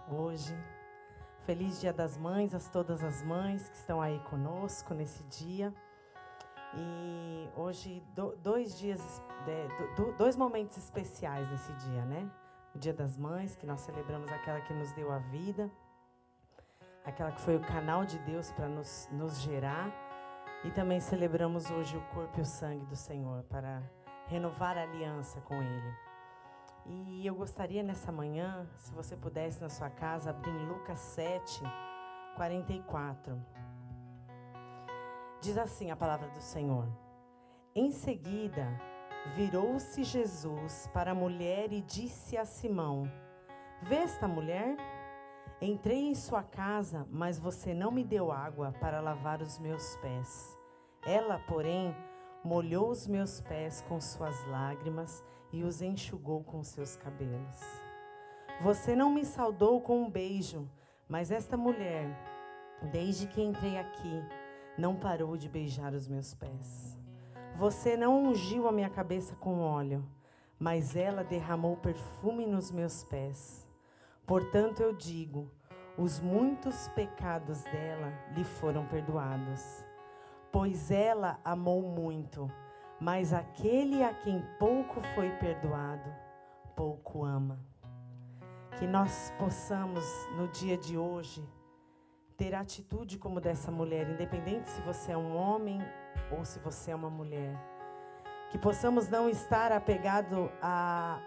Hoje, feliz Dia das Mães, a todas as mães que estão aí conosco nesse dia. E hoje, dois momentos especiais nesse dia, né? O Dia das Mães, que nós celebramos aquela que nos deu a vida, aquela que foi o canal de Deus para nos gerar. E também celebramos hoje o corpo e o sangue do Senhor, para renovar a aliança com Ele. E eu gostaria nessa manhã, se você pudesse na sua casa, abrir em Lucas 7, 44. Diz assim a palavra do Senhor. Em seguida, virou-se Jesus para a mulher e disse a Simão: Vê esta mulher? Entrei em sua casa, mas você não me deu água para lavar os meus pés. Ela, porém, molhou os meus pés com suas lágrimas e os enxugou com seus cabelos. Você não me saudou com um beijo, mas esta mulher, desde que entrei aqui, não parou de beijar os meus pés. Você não ungiu a minha cabeça com óleo, mas ela derramou perfume nos meus pés. Portanto, eu digo, os muitos pecados dela lhe foram perdoados, pois ela amou muito. Mas aquele a quem pouco foi perdoado, pouco ama. Que nós possamos, no dia de hoje, ter atitude como dessa mulher, independente se você é um homem ou se você é uma mulher. Que possamos não estar apegados a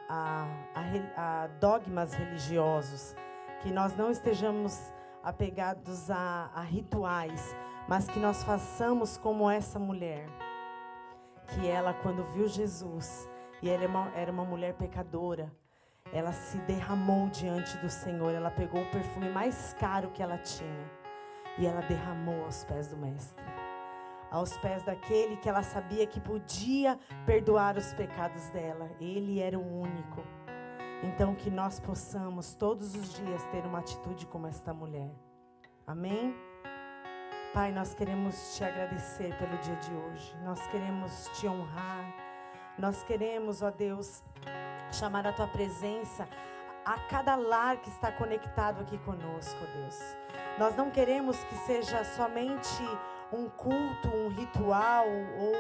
dogmas religiosos, que nós não estejamos apegados a rituais, mas que nós façamos como essa mulher. Que ela, quando viu Jesus, e ela era uma mulher pecadora, ela se derramou diante do Senhor, ela pegou o perfume mais caro que ela tinha, e ela derramou aos pés do Mestre, aos pés daquele que ela sabia que podia perdoar os pecados dela. Ele era o único. Então que nós possamos todos os dias ter uma atitude como esta mulher. Amém? Pai, nós queremos te agradecer pelo dia de hoje. Nós queremos te honrar. Nós queremos, ó Deus, chamar a tua presença a cada lar que está conectado aqui conosco, ó Deus. Nós não queremos que seja somente um culto, um ritual ou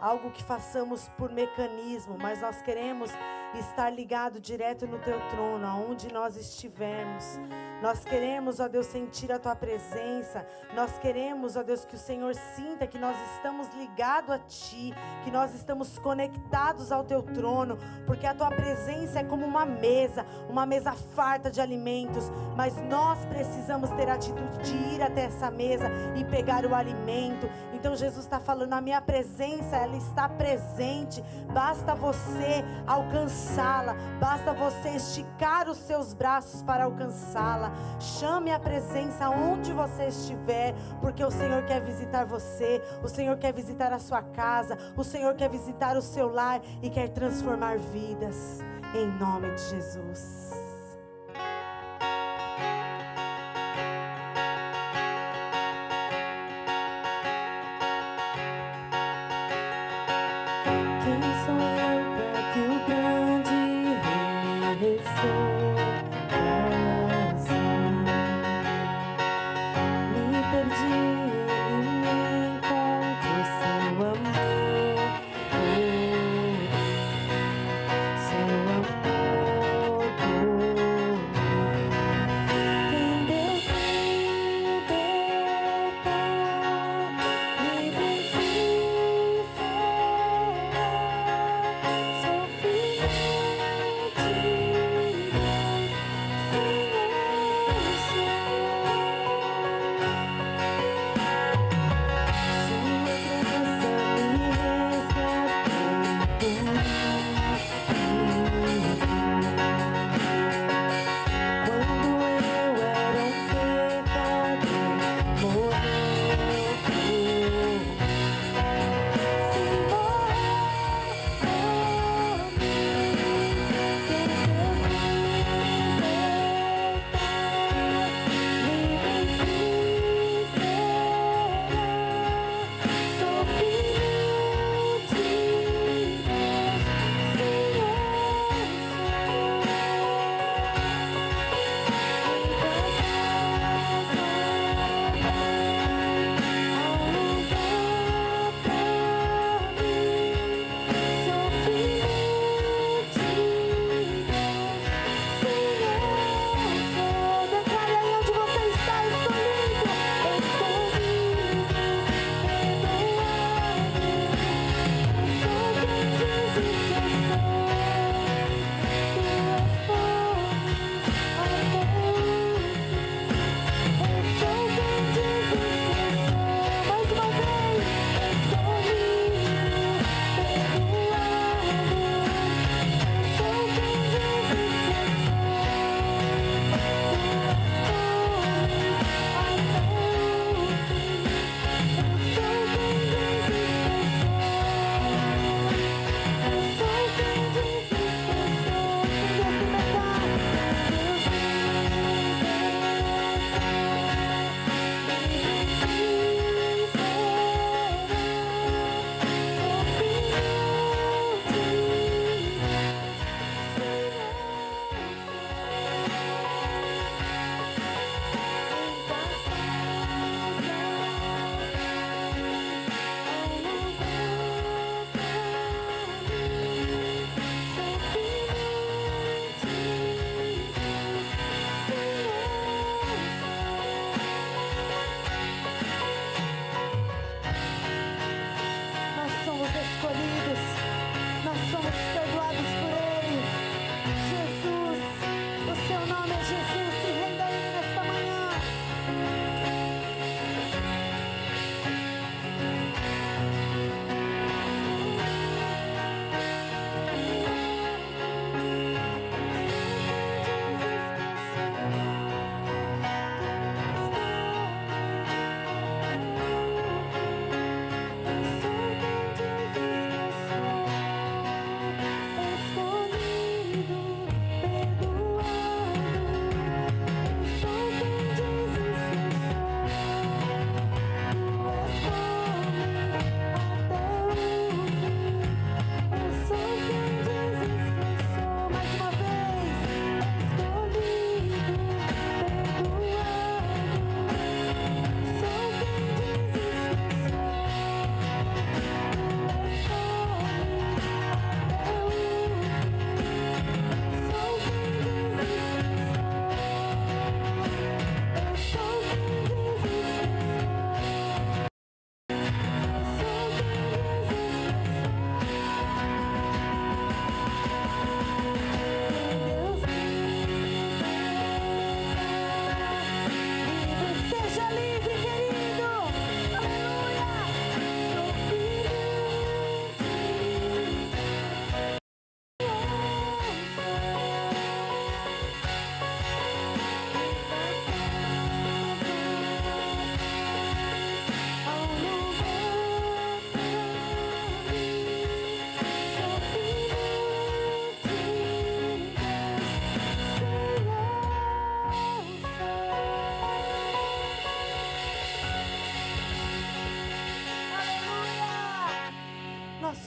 algo que façamos por mecanismo, mas nós queremos estar ligado direto no teu trono, aonde nós estivermos. Nós queremos, ó Deus, sentir a tua presença. Nós queremos, ó Deus, que o Senhor sinta que nós estamos ligados a ti, que nós estamos conectados ao teu trono, porque a tua presença é como uma mesa farta de alimentos, mas nós precisamos ter a atitude de ir até essa mesa e pegar o alimento. Então Jesus está falando, a minha presença, ela está presente, basta você alcançá-la, basta você esticar os seus braços para alcançá-la. Chame a presença onde você estiver, porque o Senhor quer visitar você, o Senhor quer visitar a sua casa, o Senhor quer visitar o seu lar e quer transformar vidas, em nome de Jesus. Seu amor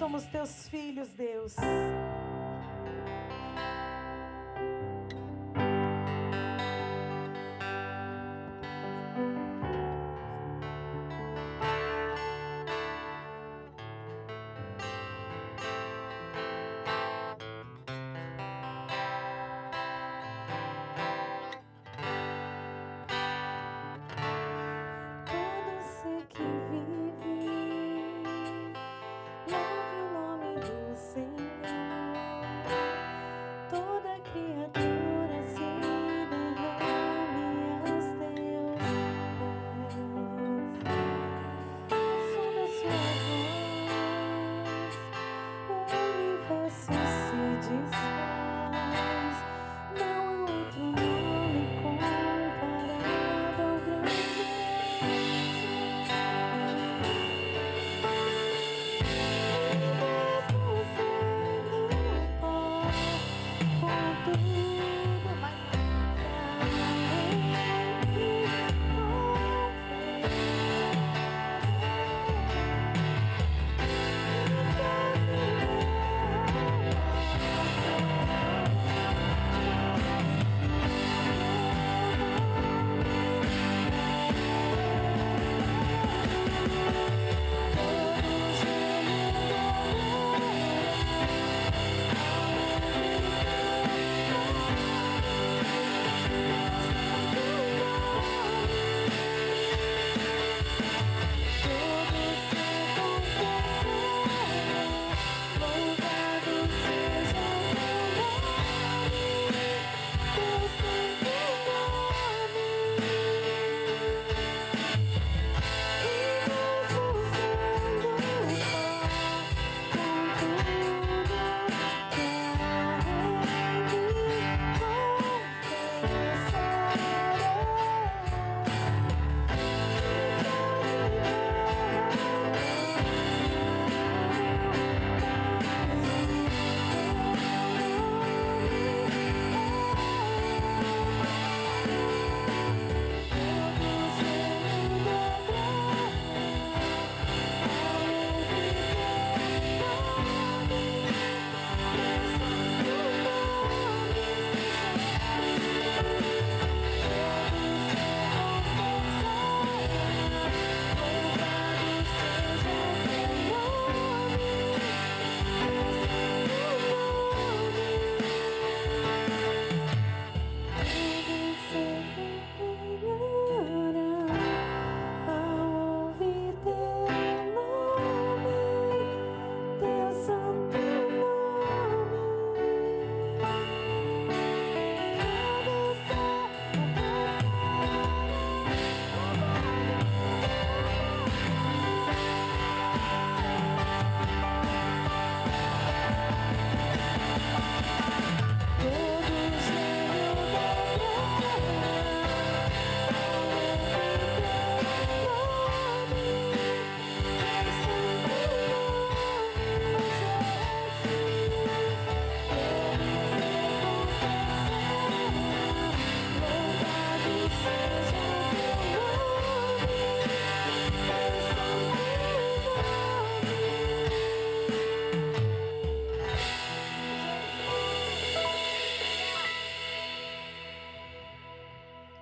somos teus filhos, Deus.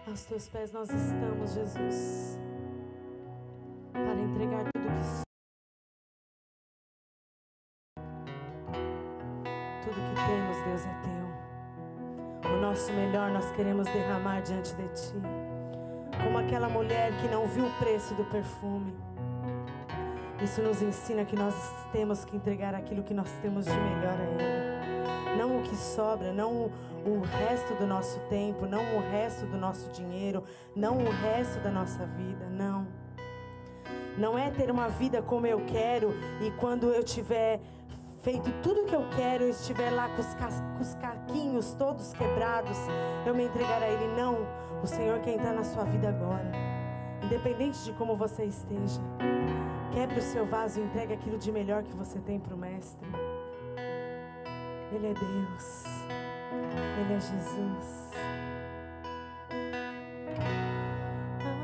Aos teus pés nós estamos, Jesus, para entregar tudo que temos, Deus, é teu. O nosso melhor nós queremos derramar diante de ti, como aquela mulher que não viu o preço do perfume. Isso nos ensina que nós temos que entregar aquilo que nós temos de melhor a Ele. Não o que sobra, não o resto do nosso tempo, não o resto do nosso dinheiro, não o resto da nossa vida, não. Não é ter uma vida como eu quero e quando eu tiver feito tudo o que eu quero, eu estiver lá com os caquinhos todos quebrados, eu me entregar a Ele. Não, o Senhor quer entrar na sua vida agora, independente de como você esteja. Quebre o seu vaso e entregue aquilo de melhor que você tem para o Mestre. Ele é Deus, Ele é Jesus.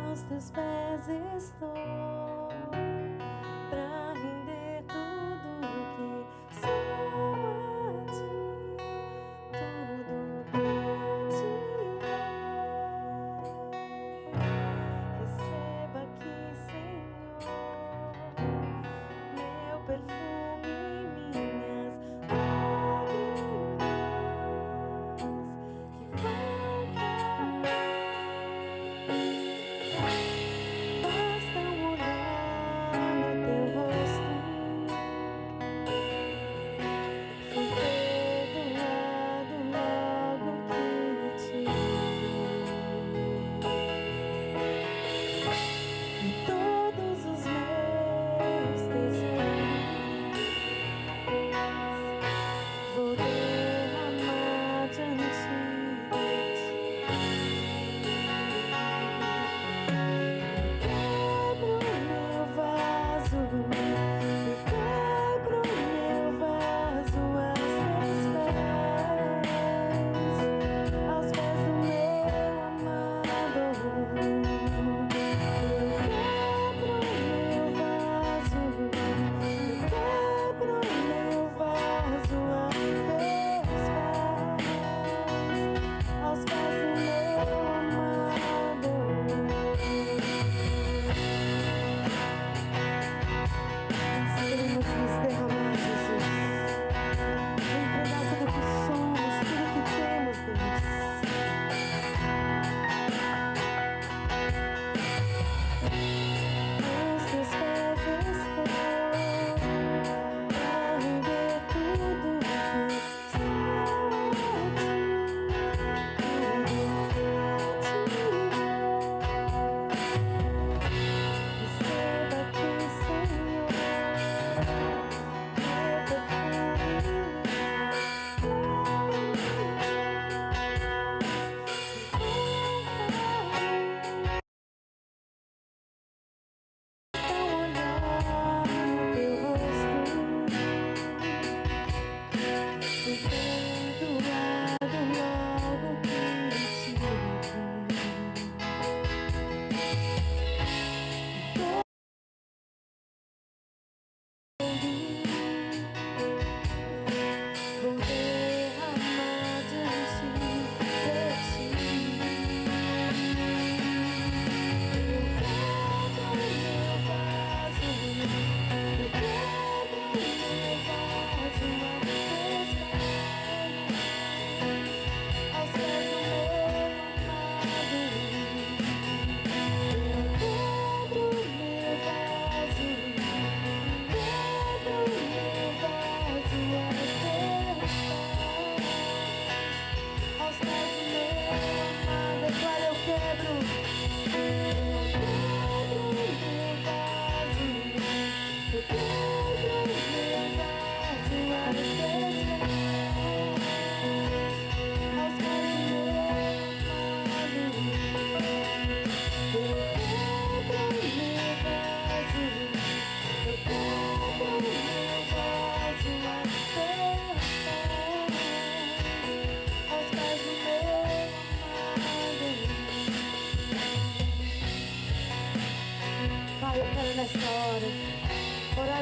Aos teus pés estou, pra render tudo que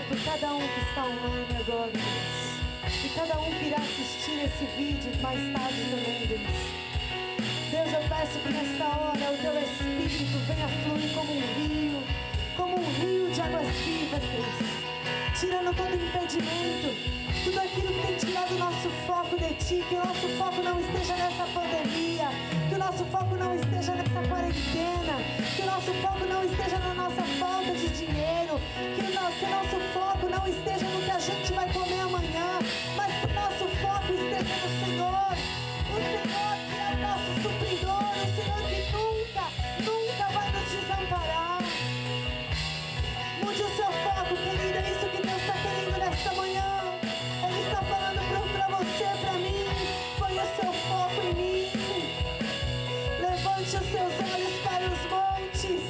por cada um que está online agora, Deus. E cada um que irá assistir esse vídeo mais tarde também, Deus. Deus, eu peço que nesta hora o Teu Espírito venha fluir como um rio de águas vivas, Deus. Tirando todo impedimento, tudo aquilo que tem tirado o nosso foco de Ti, que o nosso foco não esteja nessa pandemia, que o nosso foco não esteja nessa quarentena, que o nosso foco não esteja na nossa falta de dinheiro, que o nosso foco não esteja no que a gente vai comer amanhã, mas que o nosso foco esteja no Senhor, o Senhor que é o nosso supridor, o Senhor que nunca vai nos desamparar. Mude o seu foco, querida, é isso que Deus está querendo nesta manhã. Ele está falando para você, para mim, põe o seu foco em mim. Levante os seus olhos para os montes,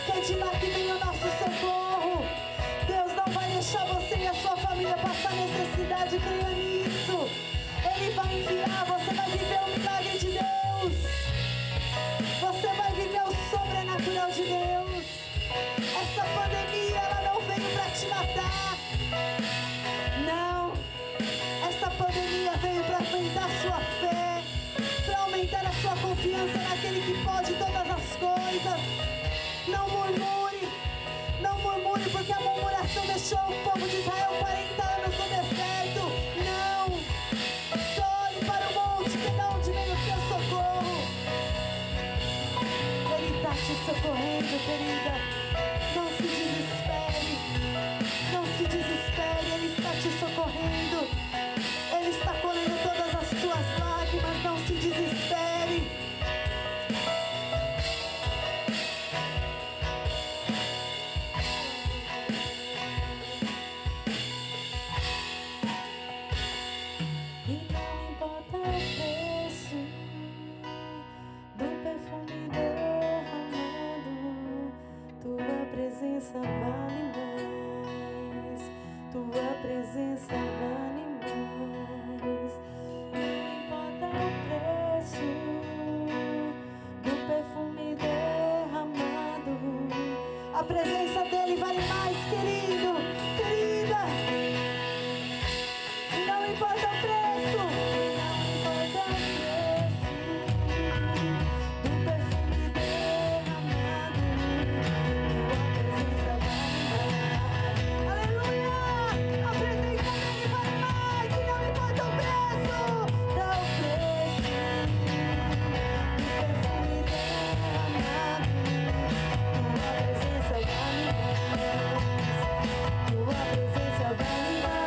que é de lá que vem o nosso socorro. Deus não vai deixar você e a sua família passar necessidade, creia nisso. Ele vai enviar, você vai viver o milagre de Deus. Você vai viver o sobrenatural de Deus. Essa pandemia, ela não veio para te matar. Não. Essa pandemia veio para aumentar a sua fé, para aumentar a sua confiança naquele que pode todas as coisas. Não murmure, porque a murmuração deixou o povo de Israel 40 anos no deserto. Não. Só olhe para o monte, que é de onde vem o seu socorro. Ele está te socorrendo, querida. Não se desespere, não se desespere, Ele está te socorrendo, Ele está colhendo todas as suas lágrimas, não se desespere. E não importa o preço do perfume derramado, Tua presença vale mais, Tua presença vale mais. Não importa o preço do perfume derramado, a presença dEle vale mais, querido, querida. Não importa o preço, não importa o preço do perfume derramado, Tua presença vale mais. Aleluia! A presença dEle vale mais, e não importa o preço. Dá o preço do perfume derramado, Tua presença vale mais, Tua presença vale mais.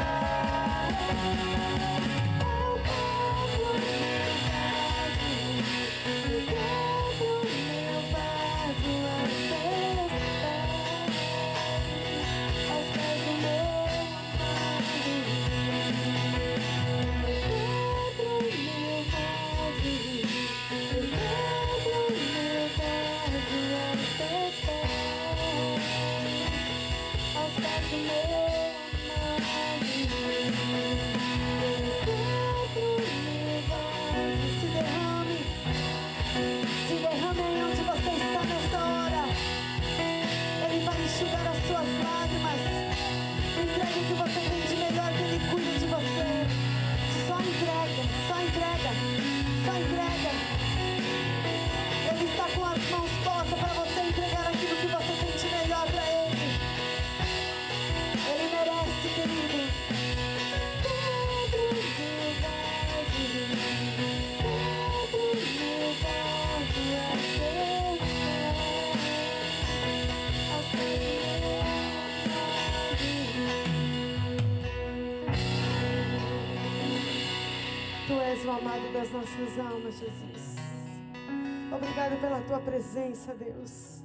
Se derrame aí onde você está nessa hora. Ele vai enxugar as suas lágrimas. Entregue o que você tem de melhor, que Ele cuida de você. Só entrega, só entrega, só entrega. Ele está com as mãos postas para você entregar aquilo que você tem de melhor para Ele. Ele merece, querido. Tu és o amado das nossas almas, Jesus. Obrigado pela Tua presença, Deus.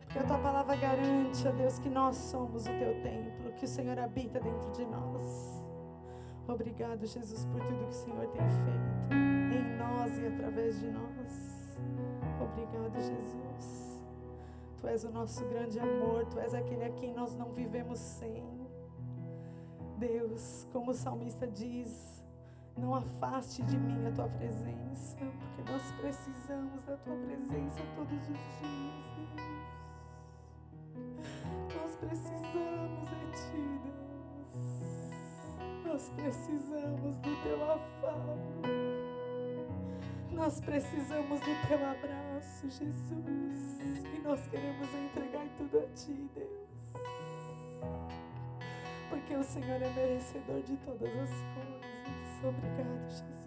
Porque a Tua palavra garante, ó Deus, que nós somos o Teu templo, que o Senhor habita dentro de nós. Obrigado, Jesus, por tudo que o Senhor tem feito em nós e através de nós. Obrigado, Jesus. Tu és o nosso grande amor, Tu és aquele a quem nós não vivemos sem. Deus, como o salmista diz, não afaste de mim a Tua presença, porque nós precisamos da Tua presença todos os dias, Deus. Nós precisamos de Ti, Deus. Nós precisamos do teu afago. Nós precisamos do teu abraço, Jesus. E nós queremos entregar tudo a ti, Deus. Porque o Senhor é merecedor de todas as coisas. Obrigado, Jesus.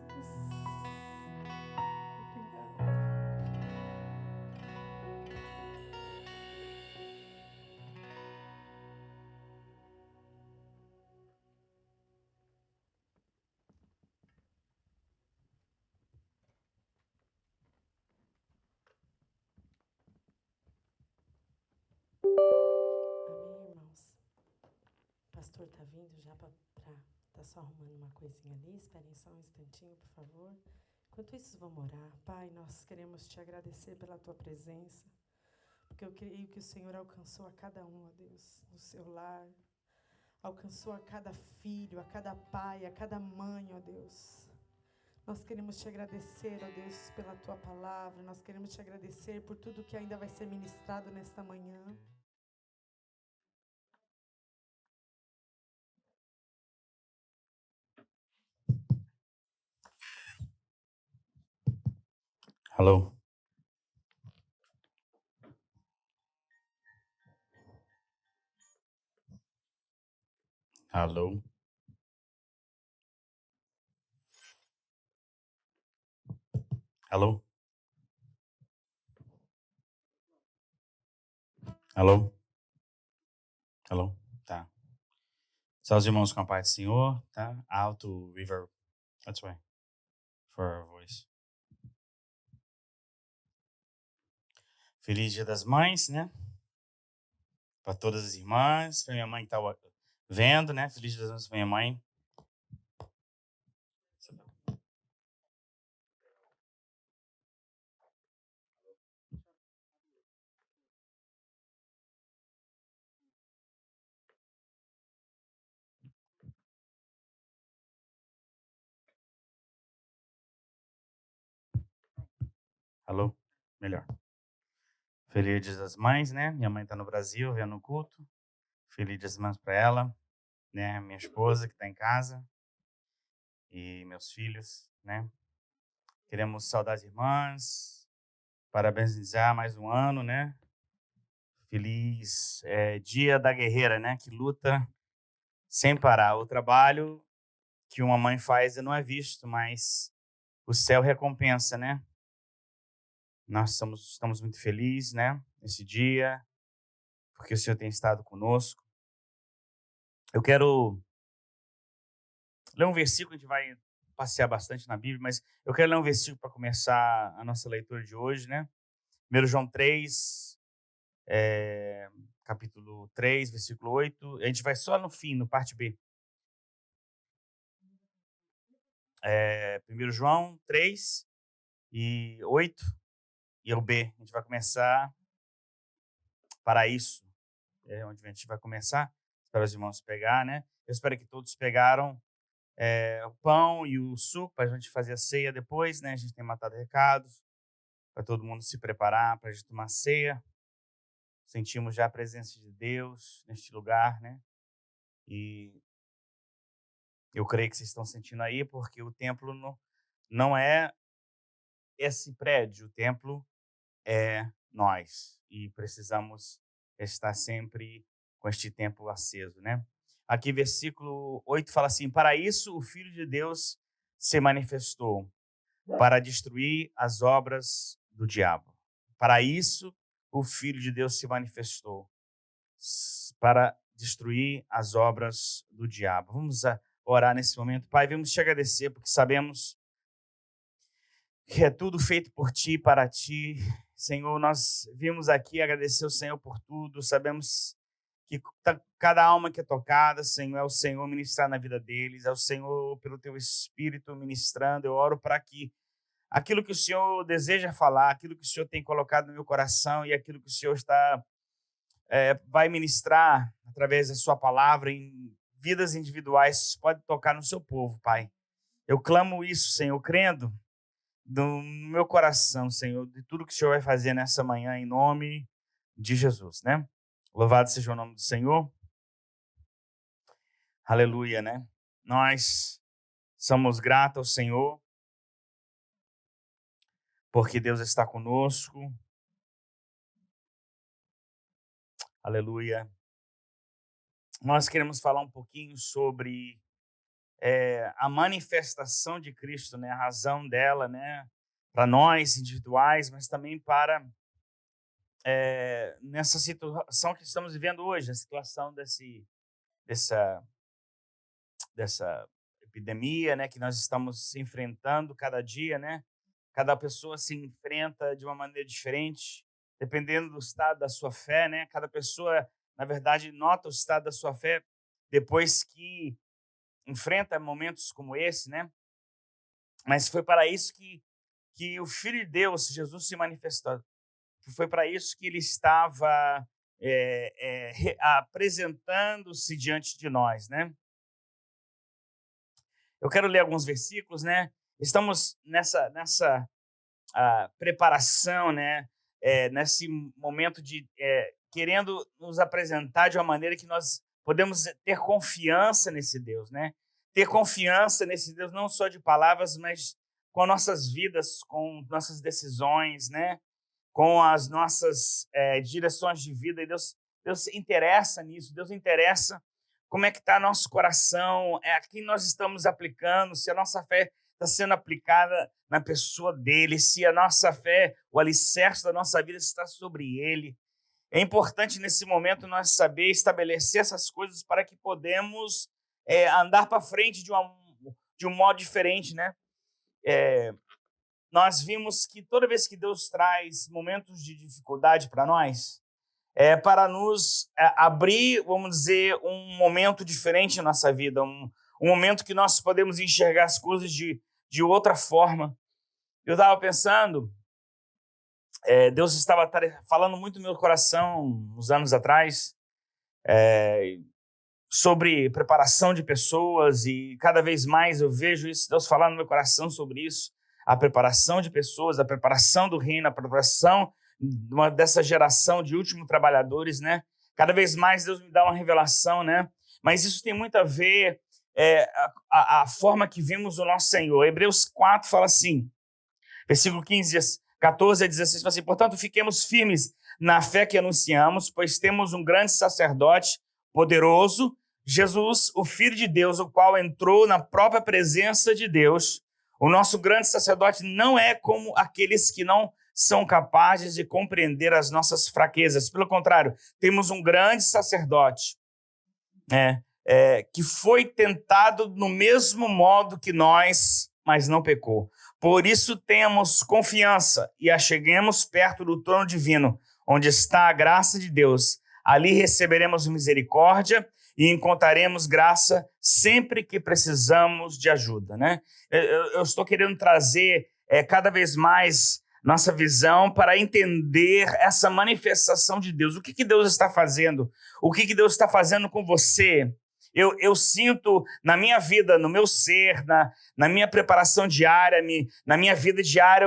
Amém, irmãos? O pastor está vindo já para tá só arrumando uma coisinha ali. Esperem só um instantinho, por favor. Enquanto isso, vamos orar. Pai, nós queremos te agradecer pela tua presença, porque eu creio que o Senhor alcançou a cada um, ó Deus, no seu lar. Alcançou a cada filho, a cada pai, a cada mãe, ó Deus. Nós queremos te agradecer, ó Deus, pela tua palavra. Nós queremos te agradecer por tudo que ainda vai ser ministrado nesta manhã. Alô? Alô? Alô? Alô? Alô? Tá. Só os irmãos com a paz do Senhor, tá? Alto, reverb. That's why. For our voice. Feliz Dia das Mães, né? Para todas as irmãs. Para minha mãe que tá vendo, né? Feliz Dia das Mães para minha mãe. Alô? Melhor. Feliz Dia das Mães, né? Minha mãe tá no Brasil, vendo o culto. Feliz Dia das Mães para ela, né? Minha esposa que tá em casa. E meus filhos, né? Queremos saudar as irmãs. Parabenizar mais um ano, né? Feliz Dia da Guerreira, né? Que luta sem parar. O trabalho que uma mãe faz não é visto, mas o céu recompensa, né? Nós estamos muito felizes, né? Nesse dia, porque o Senhor tem estado conosco. Eu quero ler um versículo, a gente vai passear bastante na Bíblia, mas eu quero ler um versículo para começar a nossa leitura de hoje, né? 1 João 3, capítulo 3, versículo 8. A gente vai só no fim, no parte B. 1 João 3 e 8 e o B. A gente vai começar para isso. É onde a gente vai começar. Espero os irmãos pegar, né? Eu espero que todos pegaram o pão e o suco para a gente fazer a ceia depois, né? A gente tem matado recados para todo mundo se preparar para a gente tomar ceia. Sentimos já a presença de Deus neste lugar, né? E eu creio que vocês estão sentindo aí, porque o templo não é esse prédio, o templo é nós. E precisamos estar sempre com este templo aceso, né? Aqui, versículo 8 fala assim: para isso o Filho de Deus se manifestou, para destruir as obras do diabo. Para isso o Filho de Deus se manifestou, para destruir as obras do diabo. Vamos orar nesse momento. Pai, vamos te agradecer, porque sabemos que é tudo feito por ti e para ti. Senhor, nós vimos aqui agradecer ao Senhor por tudo. Sabemos que cada alma que é tocada, Senhor, é o Senhor ministrar na vida deles, é o Senhor pelo teu Espírito ministrando. Eu oro para que aquilo que o Senhor deseja falar, aquilo que o Senhor tem colocado no meu coração e aquilo que o Senhor vai ministrar através da sua palavra em vidas individuais, pode tocar no seu povo, Pai. Eu clamo isso, Senhor, crendo no meu coração, Senhor, de tudo que o Senhor vai fazer nessa manhã, em nome de Jesus, né? Louvado seja o nome do Senhor. Aleluia, né? Nós somos gratos ao Senhor, porque Deus está conosco. Aleluia. Nós queremos falar um pouquinho sobre a manifestação de Cristo, né? A razão dela, né? Para nós individuais, mas também para nessa situação que estamos vivendo hoje, a situação dessa epidemia, né? Que nós estamos enfrentando cada dia, né? Cada pessoa se enfrenta de uma maneira diferente, dependendo do estado da sua fé, né? Cada pessoa, na verdade, nota o estado da sua fé depois que enfrenta momentos como esse, né? Mas foi para isso que o Filho de Deus, Jesus, se manifestou. Que foi para isso que ele estava apresentando-se diante de nós, né? Eu quero ler alguns versículos, né? Estamos nessa preparação, né? Nesse momento de querendo nos apresentar de uma maneira que nós podemos ter confiança nesse Deus, né? Ter confiança nesse Deus não só de palavras, mas com nossas vidas, com nossas decisões, né? Com as nossas direções de vida. E Deus interessa nisso, Deus interessa como é que está nosso coração, a quem nós estamos aplicando, se a nossa fé está sendo aplicada na pessoa dele, se a nossa fé, o alicerce da nossa vida está sobre ele. É importante nesse momento nós saber estabelecer essas coisas para que podemos andar para frente de um modo diferente, né? Nós vimos que toda vez que Deus traz momentos de dificuldade para nós, para nos abrir, vamos dizer, um momento diferente na nossa vida, um momento que nós podemos enxergar as coisas de outra forma. Eu estava pensando, Deus estava falando muito no meu coração, uns anos atrás, sobre preparação de pessoas, e cada vez mais eu vejo isso, Deus falando no meu coração sobre isso, a preparação de pessoas, a preparação do reino, a preparação dessa geração de últimos trabalhadores, né? Cada vez mais Deus me dá uma revelação, né? Mas isso tem muito a ver a forma que vimos o nosso Senhor. Hebreus 4 fala assim, versículo 14 a 16, fala assim: portanto, fiquemos firmes na fé que anunciamos, pois temos um grande sacerdote poderoso, Jesus, o Filho de Deus, o qual entrou na própria presença de Deus. O nosso grande sacerdote não é como aqueles que não são capazes de compreender as nossas fraquezas. Pelo contrário, temos um grande sacerdote que foi tentado no mesmo modo que nós, mas não pecou. Por isso temos confiança e acheguemos perto do trono divino, onde está a graça de Deus. Ali receberemos misericórdia e encontraremos graça sempre que precisamos de ajuda, né? Eu estou querendo trazer cada vez mais nossa visão para entender essa manifestação de Deus. O que Deus está fazendo? O que Deus está fazendo com você? Eu sinto na minha vida, no meu ser, na minha preparação diária, na minha vida diária,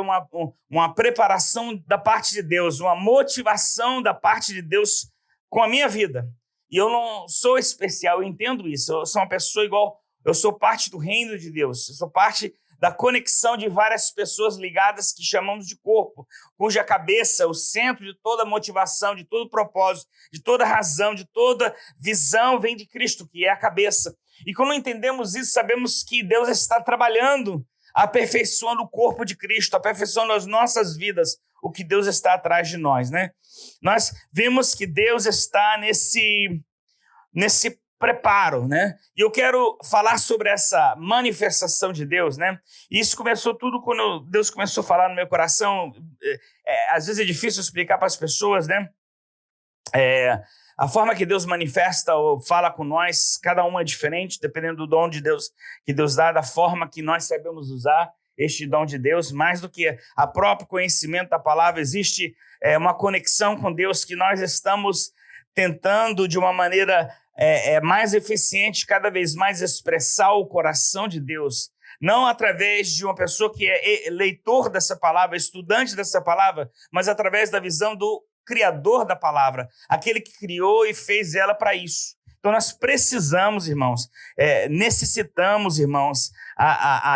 uma preparação da parte de Deus, uma motivação da parte de Deus com a minha vida. E eu não sou especial, eu entendo isso. Eu sou uma pessoa igual, eu sou parte do reino de Deus, eu sou parte da conexão de várias pessoas ligadas que chamamos de corpo, cuja cabeça, o centro de toda motivação, de todo propósito, de toda razão, de toda visão vem de Cristo, que é a cabeça. E quando entendemos isso, sabemos que Deus está trabalhando, aperfeiçoando o corpo de Cristo, aperfeiçoando as nossas vidas, o que Deus está atrás de nós, né? Nós vemos que Deus está nesse preparo, né? E eu quero falar sobre essa manifestação de Deus, né? E isso começou tudo quando Deus começou a falar no meu coração. Às vezes é difícil explicar para as pessoas, né? A forma que Deus manifesta ou fala com nós, cada um é diferente, dependendo do dom de Deus que Deus dá, da forma que nós sabemos usar este dom de Deus. Mais do que a próprio conhecimento da palavra, existe uma conexão com Deus que nós estamos tentando de uma maneira mais eficiente, cada vez mais expressar o coração de Deus, não através de uma pessoa que é leitor dessa palavra, estudante dessa palavra, mas através da visão do Criador da palavra, aquele que criou e fez ela para isso. Então nós precisamos, irmãos, necessitamos, irmãos,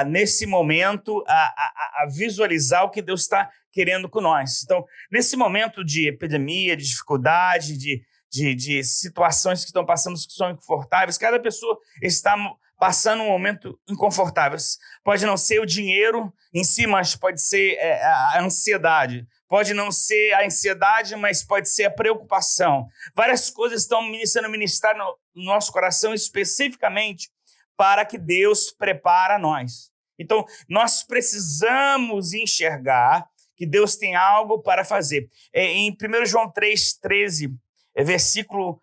nesse momento, a visualizar o que Deus está querendo com nós. Então, nesse momento de epidemia, de dificuldade, de situações que estão passando que são inconfortáveis, cada pessoa está passando um momento inconfortável. Pode não ser o dinheiro em si, mas pode ser a ansiedade. Pode não ser a ansiedade, mas pode ser a preocupação. Várias coisas estão sendo ministradas no nosso coração especificamente para que Deus prepare nós. Então, nós precisamos enxergar que Deus tem algo para fazer. Em 1 João 3,13, versículo...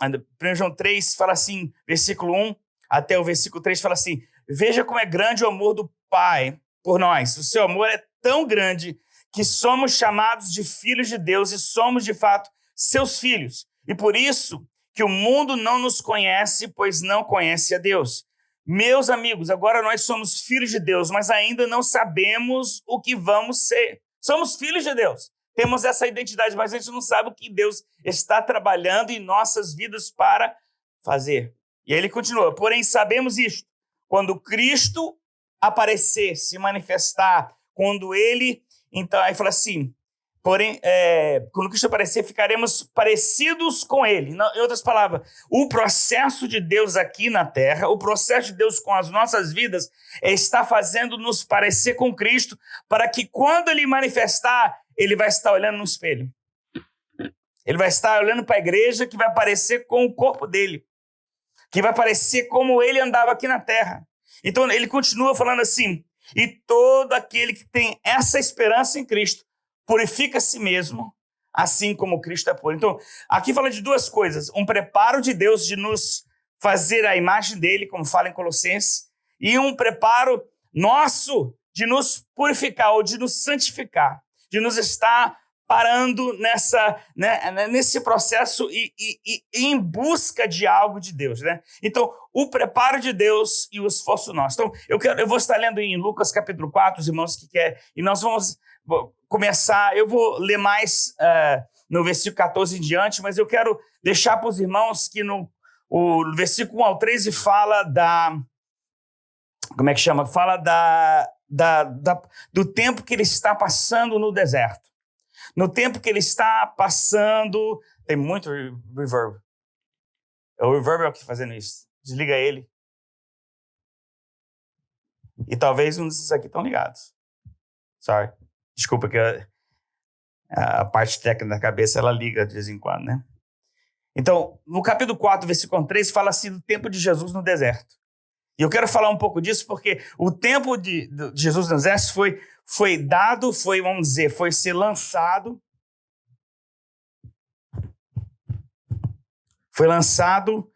1 João 3 fala assim, versículo 1 até o versículo 3 fala assim: veja como é grande o amor do Pai por nós. O seu amor é tão grande que somos chamados de filhos de Deus e somos, de fato, seus filhos. E por isso que o mundo não nos conhece, pois não conhece a Deus. Meus amigos, agora nós somos filhos de Deus, mas ainda não sabemos o que vamos ser. Somos filhos de Deus. Temos essa identidade, mas a gente não sabe o que Deus está trabalhando em nossas vidas para fazer. E aí ele continua: porém sabemos isto, quando Cristo aparecer, se manifestar, quando ele... Então, aí fala assim, porém, quando Cristo aparecer, ficaremos parecidos com ele. Em outras palavras, o processo de Deus aqui na terra, o processo de Deus com as nossas vidas, está fazendo-nos parecer com Cristo, para que quando ele manifestar, ele vai estar olhando no espelho. Ele vai estar olhando para a igreja, que vai parecer com o corpo dele, que vai parecer como ele andava aqui na terra. Então, ele continua falando assim: e todo aquele que tem essa esperança em Cristo purifica a si mesmo, assim como Cristo é puro. Então, aqui fala de duas coisas: um preparo de Deus de nos fazer a imagem dele, como fala em Colossenses, e um preparo nosso de nos purificar ou de nos santificar, de nos estar parando nesse processo e em busca de algo de Deus, né? Então, o preparo de Deus e o esforço nosso. Então, eu vou estar lendo em Lucas capítulo 4, os irmãos que querem, e nós vamos começar, eu vou ler mais no versículo 14 em diante, mas eu quero deixar para os irmãos que o versículo 1 ao 13 fala como é que chama? Fala do tempo que ele está passando no deserto. No tempo que ele está passando... Tem muito reverb. O reverb é o que está fazendo isso. Desliga ele. E talvez um desses aqui estão ligados. Sorry. Desculpa que a parte técnica da cabeça, ela liga de vez em quando, né? Então, no capítulo 4, versículo 3, fala assim do tempo de Jesus no deserto. E eu quero falar um pouco disso porque o tempo de Jesus no deserto foi dado, vamos dizer, foi ser lançado. Foi lançado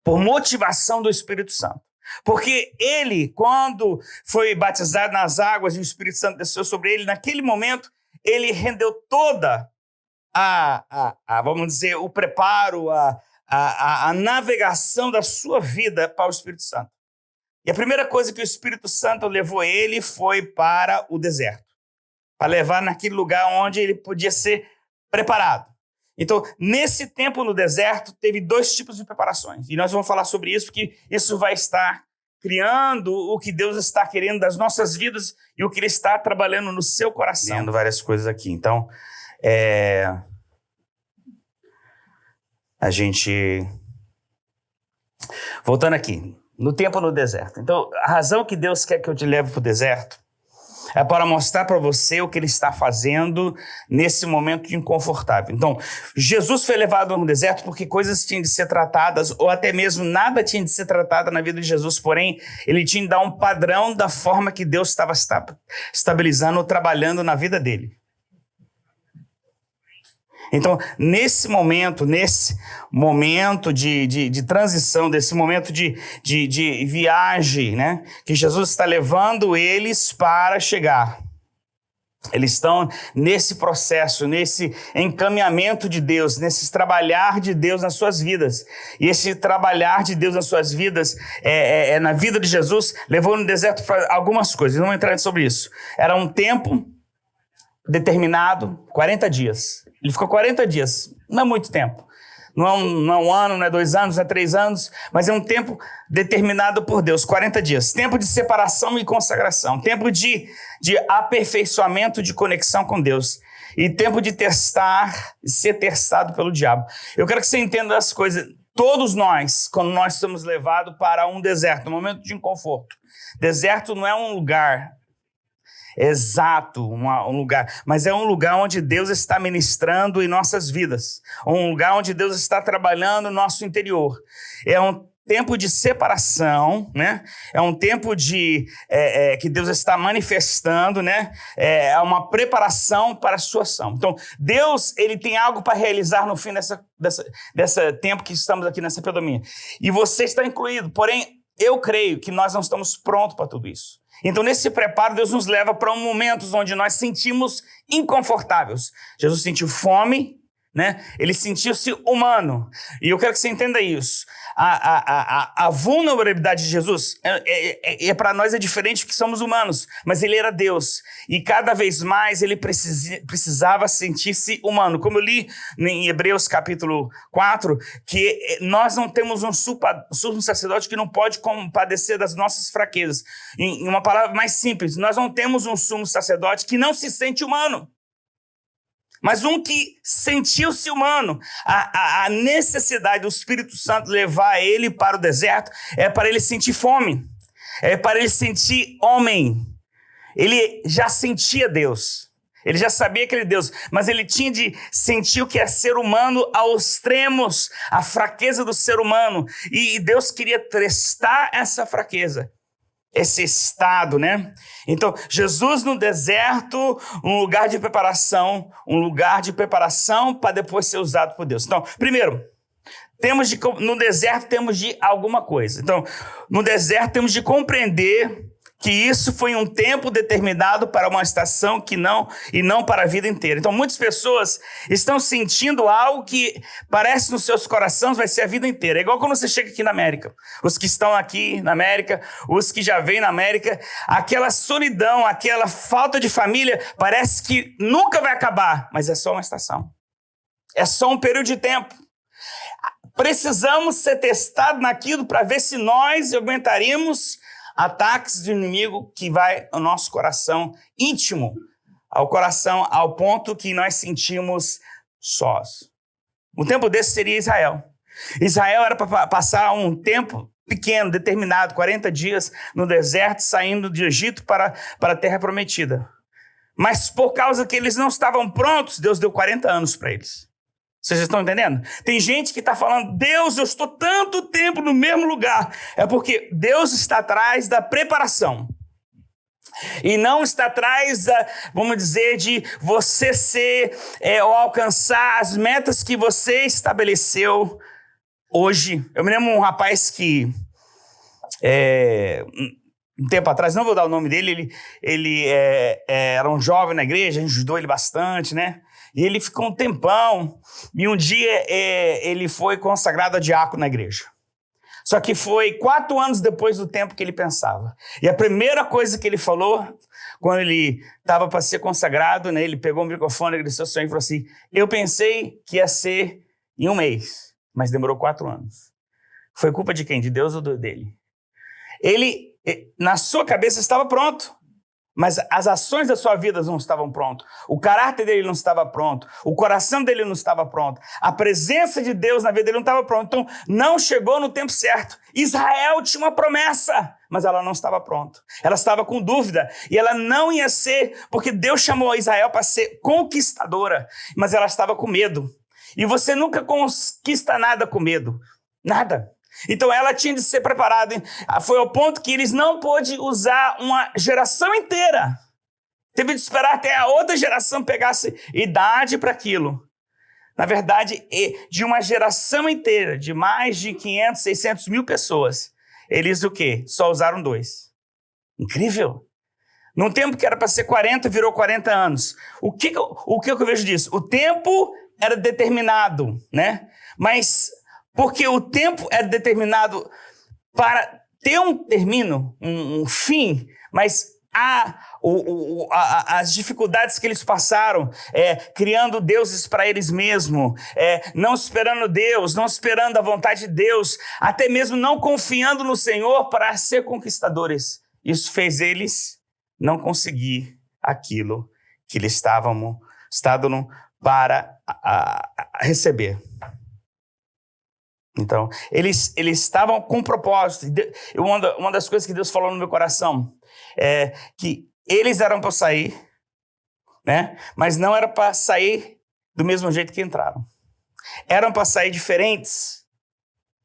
por motivação do Espírito Santo. Porque ele, quando foi batizado nas águas e o Espírito Santo desceu sobre ele, naquele momento, ele rendeu toda vamos dizer, o preparo, a navegação da sua vida para o Espírito Santo. E a primeira coisa que o Espírito Santo levou ele foi para o deserto, para levar naquele lugar onde ele podia ser preparado. Então, nesse tempo no deserto, teve dois tipos de preparações. E nós vamos falar sobre isso, porque isso vai estar criando o que Deus está querendo das nossas vidas e o que Ele está trabalhando no seu coração. Vendo várias coisas aqui. Então, a gente... Voltando aqui, no tempo no deserto. Então, a razão que Deus quer que eu te leve para o deserto é para mostrar para você o que Ele está fazendo nesse momento inconfortável. Então, Jesus foi levado no deserto porque coisas tinham de ser tratadas, ou até mesmo nada tinha de ser tratado na vida de Jesus, porém, Ele tinha de dar um padrão da forma que Deus estava estabilizando, trabalhando na vida dele. Então, nesse momento de transição, desse momento de viagem, né, que Jesus está levando eles para chegar. Eles estão nesse processo, nesse encaminhamento de Deus, nesse trabalhar de Deus nas suas vidas. E esse trabalhar de Deus nas suas vidas, na vida de Jesus, levou no deserto para algumas coisas. Não vou entrar sobre isso. Era um tempo determinado, 40 dias. Ele ficou 40 dias, não é muito tempo. Não é um ano, não é 2 anos, não é 3 anos, mas é um tempo determinado por Deus, 40 dias. Tempo de separação e consagração, tempo de aperfeiçoamento, de conexão com Deus. E tempo de testar, ser testado pelo diabo. Eu quero que você entenda as coisas. Todos nós, quando nós somos levados para um deserto, um momento de inconforto. Deserto não é um lugar exato, um lugar, mas é um lugar onde Deus está ministrando em nossas vidas. Um lugar onde Deus está trabalhando no nosso interior. É um tempo de separação, né? É um tempo que Deus está manifestando, né? É uma preparação para a sua ação. Então, Deus, ele tem algo para realizar no fim desse tempo que estamos aqui nessa pedomia. E você está incluído. Porém, eu creio que nós não estamos prontos para tudo isso. Então, nesse preparo, Deus nos leva para momentos onde nós sentimos inconfortáveis. Jesus sentiu fome, né? Ele sentiu-se humano. E eu quero que você entenda isso. A vulnerabilidade de Jesus para nós é diferente porque somos humanos, mas ele era Deus. E cada vez mais ele precisava sentir-se humano. Como eu li em Hebreus capítulo 4, que nós não temos um sumo sacerdote que não pode compadecer das nossas fraquezas. Em uma palavra mais simples, nós não temos um sumo sacerdote que não se sente humano. Mas um que sentiu-se humano. A necessidade do Espírito Santo levar ele para o deserto é para ele sentir fome. É para ele sentir homem. Ele já sentia Deus. Ele já sabia que ele é Deus. Mas ele tinha de sentir o que é ser humano aos extremos. A fraqueza do ser humano. E Deus queria testar essa fraqueza. Esse estado, né? Então, Jesus no deserto, um lugar de preparação para depois ser usado por Deus. Então, primeiro, no deserto temos de alguma coisa. Então, no deserto temos de compreender que isso foi um tempo determinado para uma estação e não para a vida inteira. Então, muitas pessoas estão sentindo algo que parece nos seus corações vai ser a vida inteira. É igual quando você chega aqui na América. Os que estão aqui na América, os que já vêm na América, aquela solidão, aquela falta de família, parece que nunca vai acabar, mas é só uma estação. É só um período de tempo. Precisamos ser testados naquilo para ver se nós aguentaríamos ataques do inimigo que vai ao nosso coração íntimo, ao coração, ao ponto que nós sentimos sós. Um tempo desse seria Israel. Israel era para passar um tempo pequeno, determinado, 40 dias no deserto, saindo de Egito para a terra prometida. Mas por causa que eles não estavam prontos, Deus deu 40 anos para eles. Vocês estão entendendo? Tem gente que está falando, Deus, eu estou tanto tempo no mesmo lugar. É porque Deus está atrás da preparação. E não está atrás vamos dizer, de você ser ou alcançar as metas que você estabeleceu hoje. Eu me lembro um rapaz que, um tempo atrás, não vou dar o nome dele, ele era um jovem na igreja, a gente ajudou ele bastante, né? E ele ficou um tempão, e um dia ele foi consagrado a diácono na igreja. Só que foi 4 anos depois do tempo que ele pensava. E a primeira coisa que ele falou, quando ele estava para ser consagrado, né, ele pegou o microfone, agradeceu ao Senhor e falou assim, eu pensei que ia ser em 1 mês, mas demorou 4 anos. Foi culpa de quem? De Deus ou dele? Ele, na sua cabeça, estava pronto. Mas as ações da sua vida não estavam prontas. O caráter dele não estava pronto. O coração dele não estava pronto. A presença de Deus na vida dele não estava pronta. Então, não chegou no tempo certo. Israel tinha uma promessa, mas ela não estava pronta. Ela estava com dúvida. E ela não ia ser, porque Deus chamou Israel para ser conquistadora. Mas ela estava com medo. E você nunca conquista nada com medo. Nada. Então ela tinha de ser preparada. Foi ao ponto que eles não pôde usar uma geração inteira. Teve de esperar até a outra geração pegasse idade para aquilo. Na verdade, de uma geração inteira, de mais de 500, 600 mil pessoas, eles o quê? Só usaram 2. Incrível. Num tempo que era para ser 40, virou 40 anos. O que eu vejo disso? O tempo era determinado, né? Mas porque o tempo é determinado para ter um término, um fim, mas as dificuldades que eles passaram, criando deuses para eles mesmos, não esperando Deus, não esperando a vontade de Deus, até mesmo não confiando no Senhor para ser conquistadores. Isso fez eles não conseguir aquilo que eles estavam para receber. Então, eles estavam com propósito. Uma das coisas que Deus falou no meu coração é que eles eram para sair, né? Mas não era para sair do mesmo jeito que entraram. Eram para sair diferentes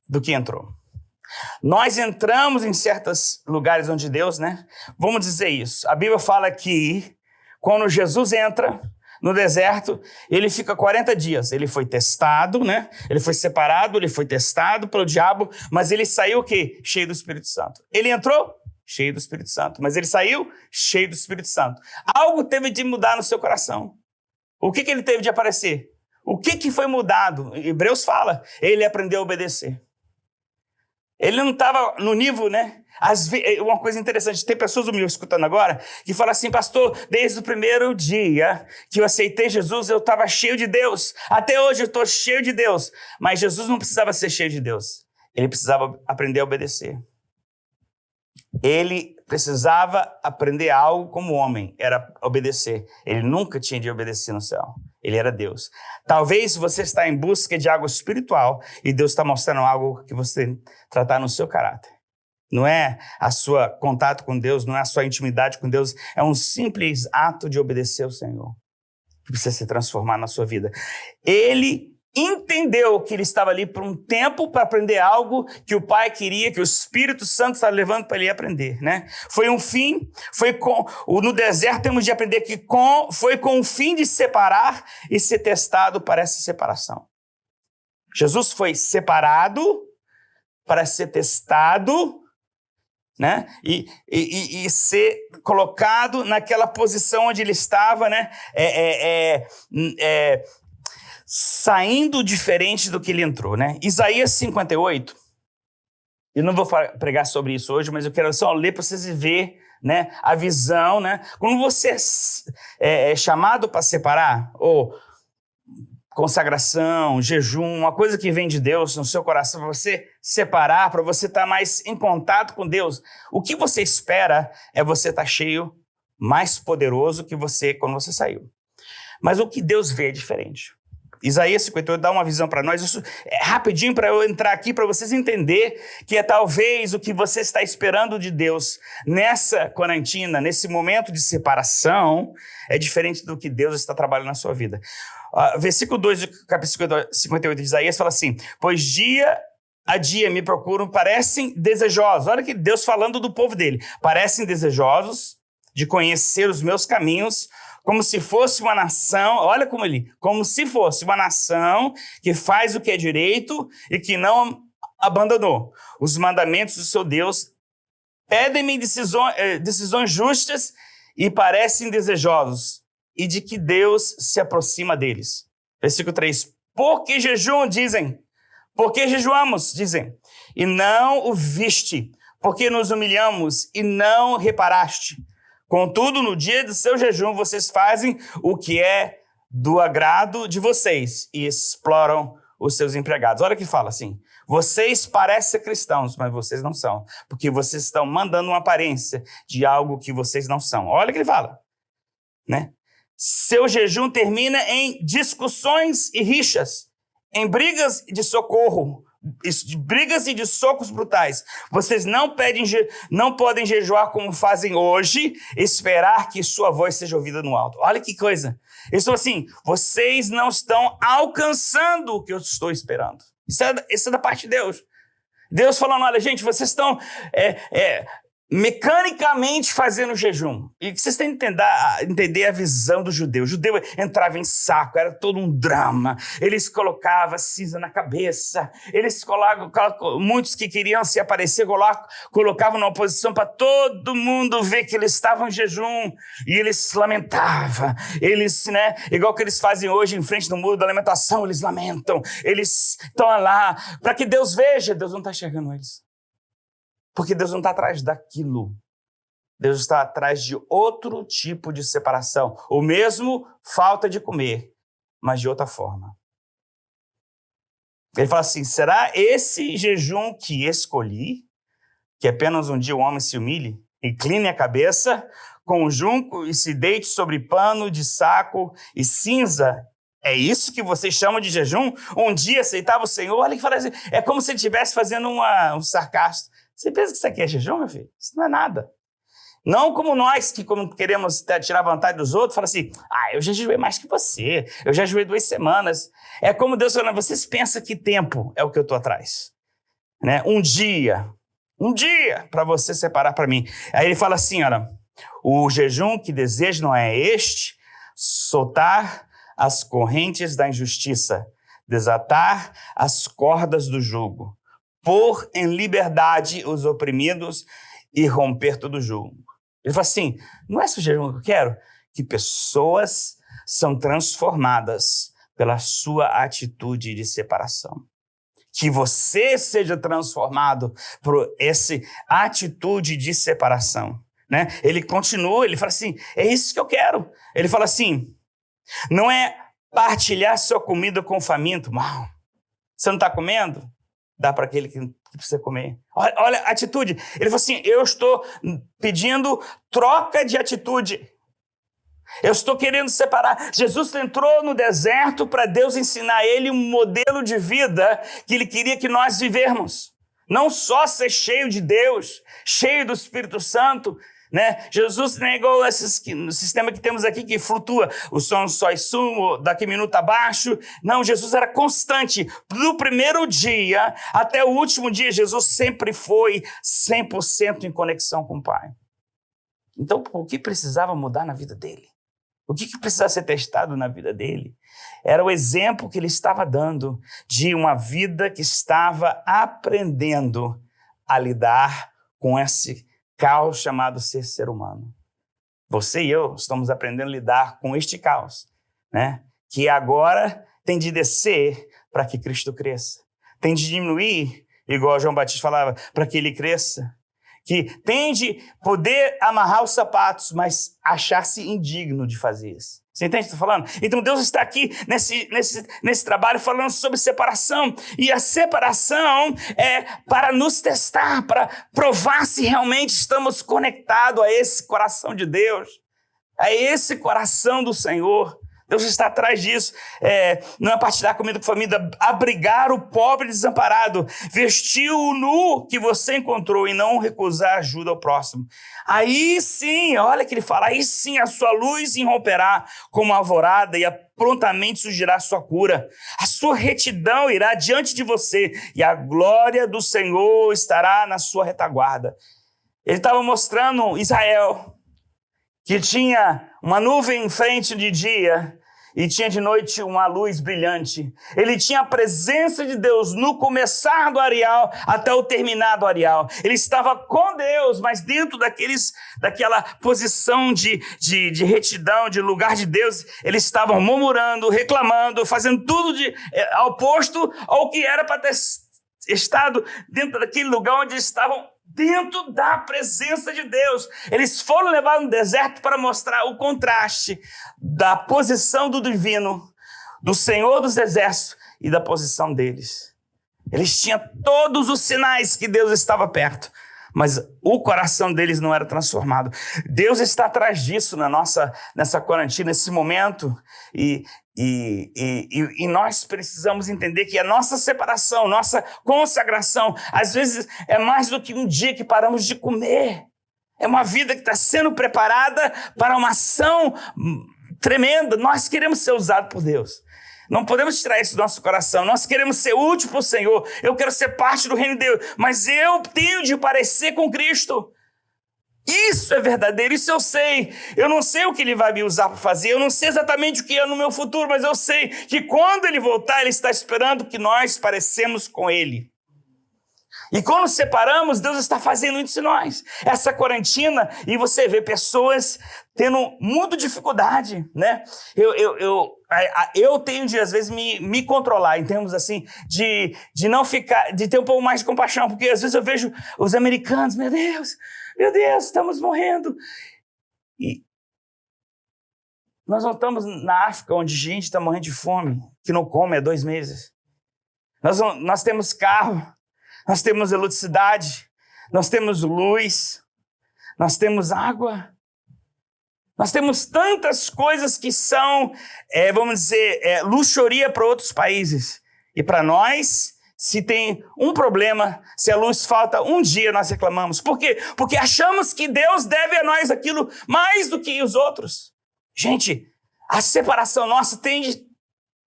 do que entrou. Nós entramos em certos lugares onde Deus, né? Vamos dizer isso. A Bíblia fala que quando Jesus entra no deserto, ele fica 40 dias. Ele foi testado, né? Ele foi separado, ele foi testado pelo diabo, mas ele saiu o quê? Cheio do Espírito Santo. Ele entrou cheio do Espírito Santo, mas ele saiu cheio do Espírito Santo. Algo teve de mudar no seu coração. O que ele teve de aparecer? O que foi mudado? Hebreus fala, ele aprendeu a obedecer. Ele não estava no nível, né? Uma coisa interessante, tem pessoas me escutando agora que falam assim, pastor, desde o primeiro dia que eu aceitei Jesus, eu estava cheio de Deus. Até hoje eu estou cheio de Deus. Mas Jesus não precisava ser cheio de Deus. Ele precisava aprender a obedecer. Ele precisava aprender algo como homem, era obedecer. Ele nunca tinha de obedecer no céu. Ele era Deus. Talvez você está em busca de algo espiritual e Deus está mostrando algo que você tem que tratar no seu caráter. Não é a sua contato com Deus, não é a sua intimidade com Deus, é um simples ato de obedecer ao Senhor, que precisa se transformar na sua vida. Ele entendeu que ele estava ali por um tempo para aprender algo que o Pai queria, que o Espírito Santo estava levando para ele aprender, né? Foi um fim, no deserto temos de aprender que foi com o fim de separar e ser testado para essa separação. Jesus foi separado para ser testado, né? E ser colocado naquela posição onde ele estava, né? Saindo diferente do que ele entrou, né? Isaías 58, eu não vou pregar sobre isso hoje, mas eu quero só ler para vocês verem, né, a visão, né? Quando você é chamado para separar, ou consagração, jejum, uma coisa que vem de Deus no seu coração, para você separar, para você estar mais em contato com Deus, o que você espera é você estar cheio, mais poderoso que você quando você saiu. Mas o que Deus vê é diferente. Isaías 58 dá uma visão para nós, isso é rapidinho para eu entrar aqui, para vocês entenderem que talvez o que você está esperando de Deus nessa quarentena, nesse momento de separação, é diferente do que Deus está trabalhando na sua vida. Versículo 2 do capítulo 58 de Isaías fala assim, pois dia a dia me procuram, parecem desejosos, olha que Deus falando do povo dele, parecem desejosos de conhecer os meus caminhos, como se fosse uma nação, olha como se fosse uma nação que faz o que é direito e que não abandonou os mandamentos do seu Deus, pedem-me decisões justas e parecem desejosos, e de que Deus se aproxima deles. Versículo 3, porque jejum, dizem, porque jejuamos, dizem, e não o viste, porque nos humilhamos e não reparaste. Contudo, no dia do seu jejum, vocês fazem o que é do agrado de vocês e exploram os seus empregados. Olha que fala assim, vocês parecem ser cristãos, mas vocês não são, porque vocês estão mandando uma aparência de algo que vocês não são. Olha o que ele fala, né? Seu jejum termina em discussões e rixas, em brigas de socorro, brigas e de socos brutais. Vocês não podem jejuar como fazem hoje, esperar que sua voz seja ouvida no alto. Olha que coisa. Eles estão assim, vocês não estão alcançando o que eu estou esperando. Isso é da parte de Deus. Deus falando, olha gente, vocês estão mecanicamente fazendo jejum. E vocês têm que entender a visão do judeu. O judeu entrava em saco, era todo um drama. Eles colocavam cinza na cabeça. Eles muitos que queriam se aparecer, colocavam numa posição para todo mundo ver que eles estavam em jejum. E eles lamentavam. Eles, né, igual que eles fazem hoje em frente do muro da lamentação, eles lamentam. Eles estão lá para que Deus veja. Deus não está enxergando eles. Porque Deus não está atrás daquilo. Deus está atrás de outro tipo de separação. O mesmo falta de comer, mas de outra forma. Ele fala assim, será esse jejum que escolhi, que apenas um dia o homem se humilhe, incline a cabeça, com o junco e se deite sobre pano de saco e cinza? É isso que vocês chamam de jejum? Um dia aceitava o Senhor? Olha que fala assim, é como se ele estivesse fazendo um sarcasmo. Você pensa que isso aqui é jejum, meu filho? Isso não é nada. Não como nós que como queremos tirar vantagem dos outros, fala assim, eu já jejuei mais que você, eu já jejuei 2 semanas. É como Deus falando, vocês pensam que tempo é o que eu estou atrás? Né? Um dia para você separar para mim. Aí ele fala assim, olha, o jejum que desejo não é este, soltar as correntes da injustiça, desatar as cordas do jugo, pôr em liberdade os oprimidos e romper todo o jugo. Ele fala assim, não é esse o jejum que eu quero? Que pessoas são transformadas pela sua atitude de separação. Que você seja transformado por essa atitude de separação. Né? Ele continua, ele fala assim, é isso que eu quero. Ele fala assim, não é partilhar sua comida com o faminto. Uau, você não está comendo? Dá para aquele que precisa comer. Olha a atitude. Ele falou assim, eu estou pedindo troca de atitude. Eu estou querendo separar. Jesus entrou no deserto para Deus ensinar a ele um modelo de vida que ele queria que nós vivêssemos. Não só ser cheio de Deus, cheio do Espírito Santo, né? Jesus não é igual esse sistema que temos aqui que flutua. O som só e sumo, daqui minuto abaixo. Não, Jesus era constante. Do primeiro dia até o último dia, Jesus sempre foi 100% em conexão com o Pai. Então, o que precisava mudar na vida dele? O que precisava ser testado na vida dele? Era o exemplo que ele estava dando de uma vida que estava aprendendo a lidar com esse caos chamado ser humano. Você e eu estamos aprendendo a lidar com este caos, né? Que agora tem de descer para que Cristo cresça. Tem de diminuir, igual João Batista falava, para que ele cresça. Que tem de poder amarrar os sapatos, mas achar-se indigno de fazer isso. Você entende o que eu estou falando? Então Deus está aqui nesse trabalho falando sobre separação. E a separação é para nos testar, para provar se realmente estamos conectados a esse coração de Deus, a esse coração do Senhor. Deus está atrás disso. Não é partilhar comida com família, abrigar o pobre desamparado, vestir o nu que você encontrou e não recusar ajuda ao próximo. Aí sim, olha que ele fala, aí sim a sua luz irromperá como alvorada e prontamente surgirá a sua cura. A sua retidão irá diante de você e a glória do Senhor estará na sua retaguarda. Ele estava mostrando Israel que tinha uma nuvem em frente de dia e tinha de noite uma luz brilhante. Ele tinha a presença de Deus no começar do areal até o terminar do areal. Ele estava com Deus, mas dentro daquela posição de retidão, de lugar de Deus, eles estavam murmurando, reclamando, fazendo tudo oposto ao que era para ter estado dentro daquele lugar onde eles estavam dentro da presença de Deus. Eles foram levados no deserto para mostrar o contraste da posição do divino, do Senhor dos Exércitos e da posição deles. Eles tinham todos os sinais que Deus estava perto, mas o coração deles não era transformado. Deus está atrás disso nessa quarentena, nesse momento, e nós precisamos entender que a nossa separação, nossa consagração, às vezes é mais do que um dia que paramos de comer. É uma vida que está sendo preparada para uma ação tremenda. Nós queremos ser usados por Deus. Não podemos tirar isso do nosso coração. Nós queremos ser úteis para o Senhor. Eu quero ser parte do reino de Deus, mas eu tenho de parecer com Cristo. Isso é verdadeiro, isso eu sei. Eu não sei o que ele vai me usar para fazer, eu não sei exatamente o que é no meu futuro, mas eu sei que quando ele voltar, ele está esperando que nós parecemos com ele. E quando separamos, Deus está fazendo isso em nós. Essa quarentena, e você vê pessoas tendo muita dificuldade, né? Eu tenho de, às vezes, me controlar em termos assim, de não ficar, de ter um pouco mais de compaixão, porque às vezes eu vejo os americanos, meu Deus, Meu Deus, estamos morrendo. E nós não estamos na África, onde gente está morrendo de fome, que não come há 2 meses. Nós temos carro, nós temos eletricidade, nós temos luz, nós temos água. Nós temos tantas coisas que são, vamos dizer, luxuria para outros países. E para nós, se tem um problema, se a luz falta um dia, nós reclamamos. Por quê? Porque achamos que Deus deve a nós aquilo mais do que os outros. Gente, a separação nossa tem de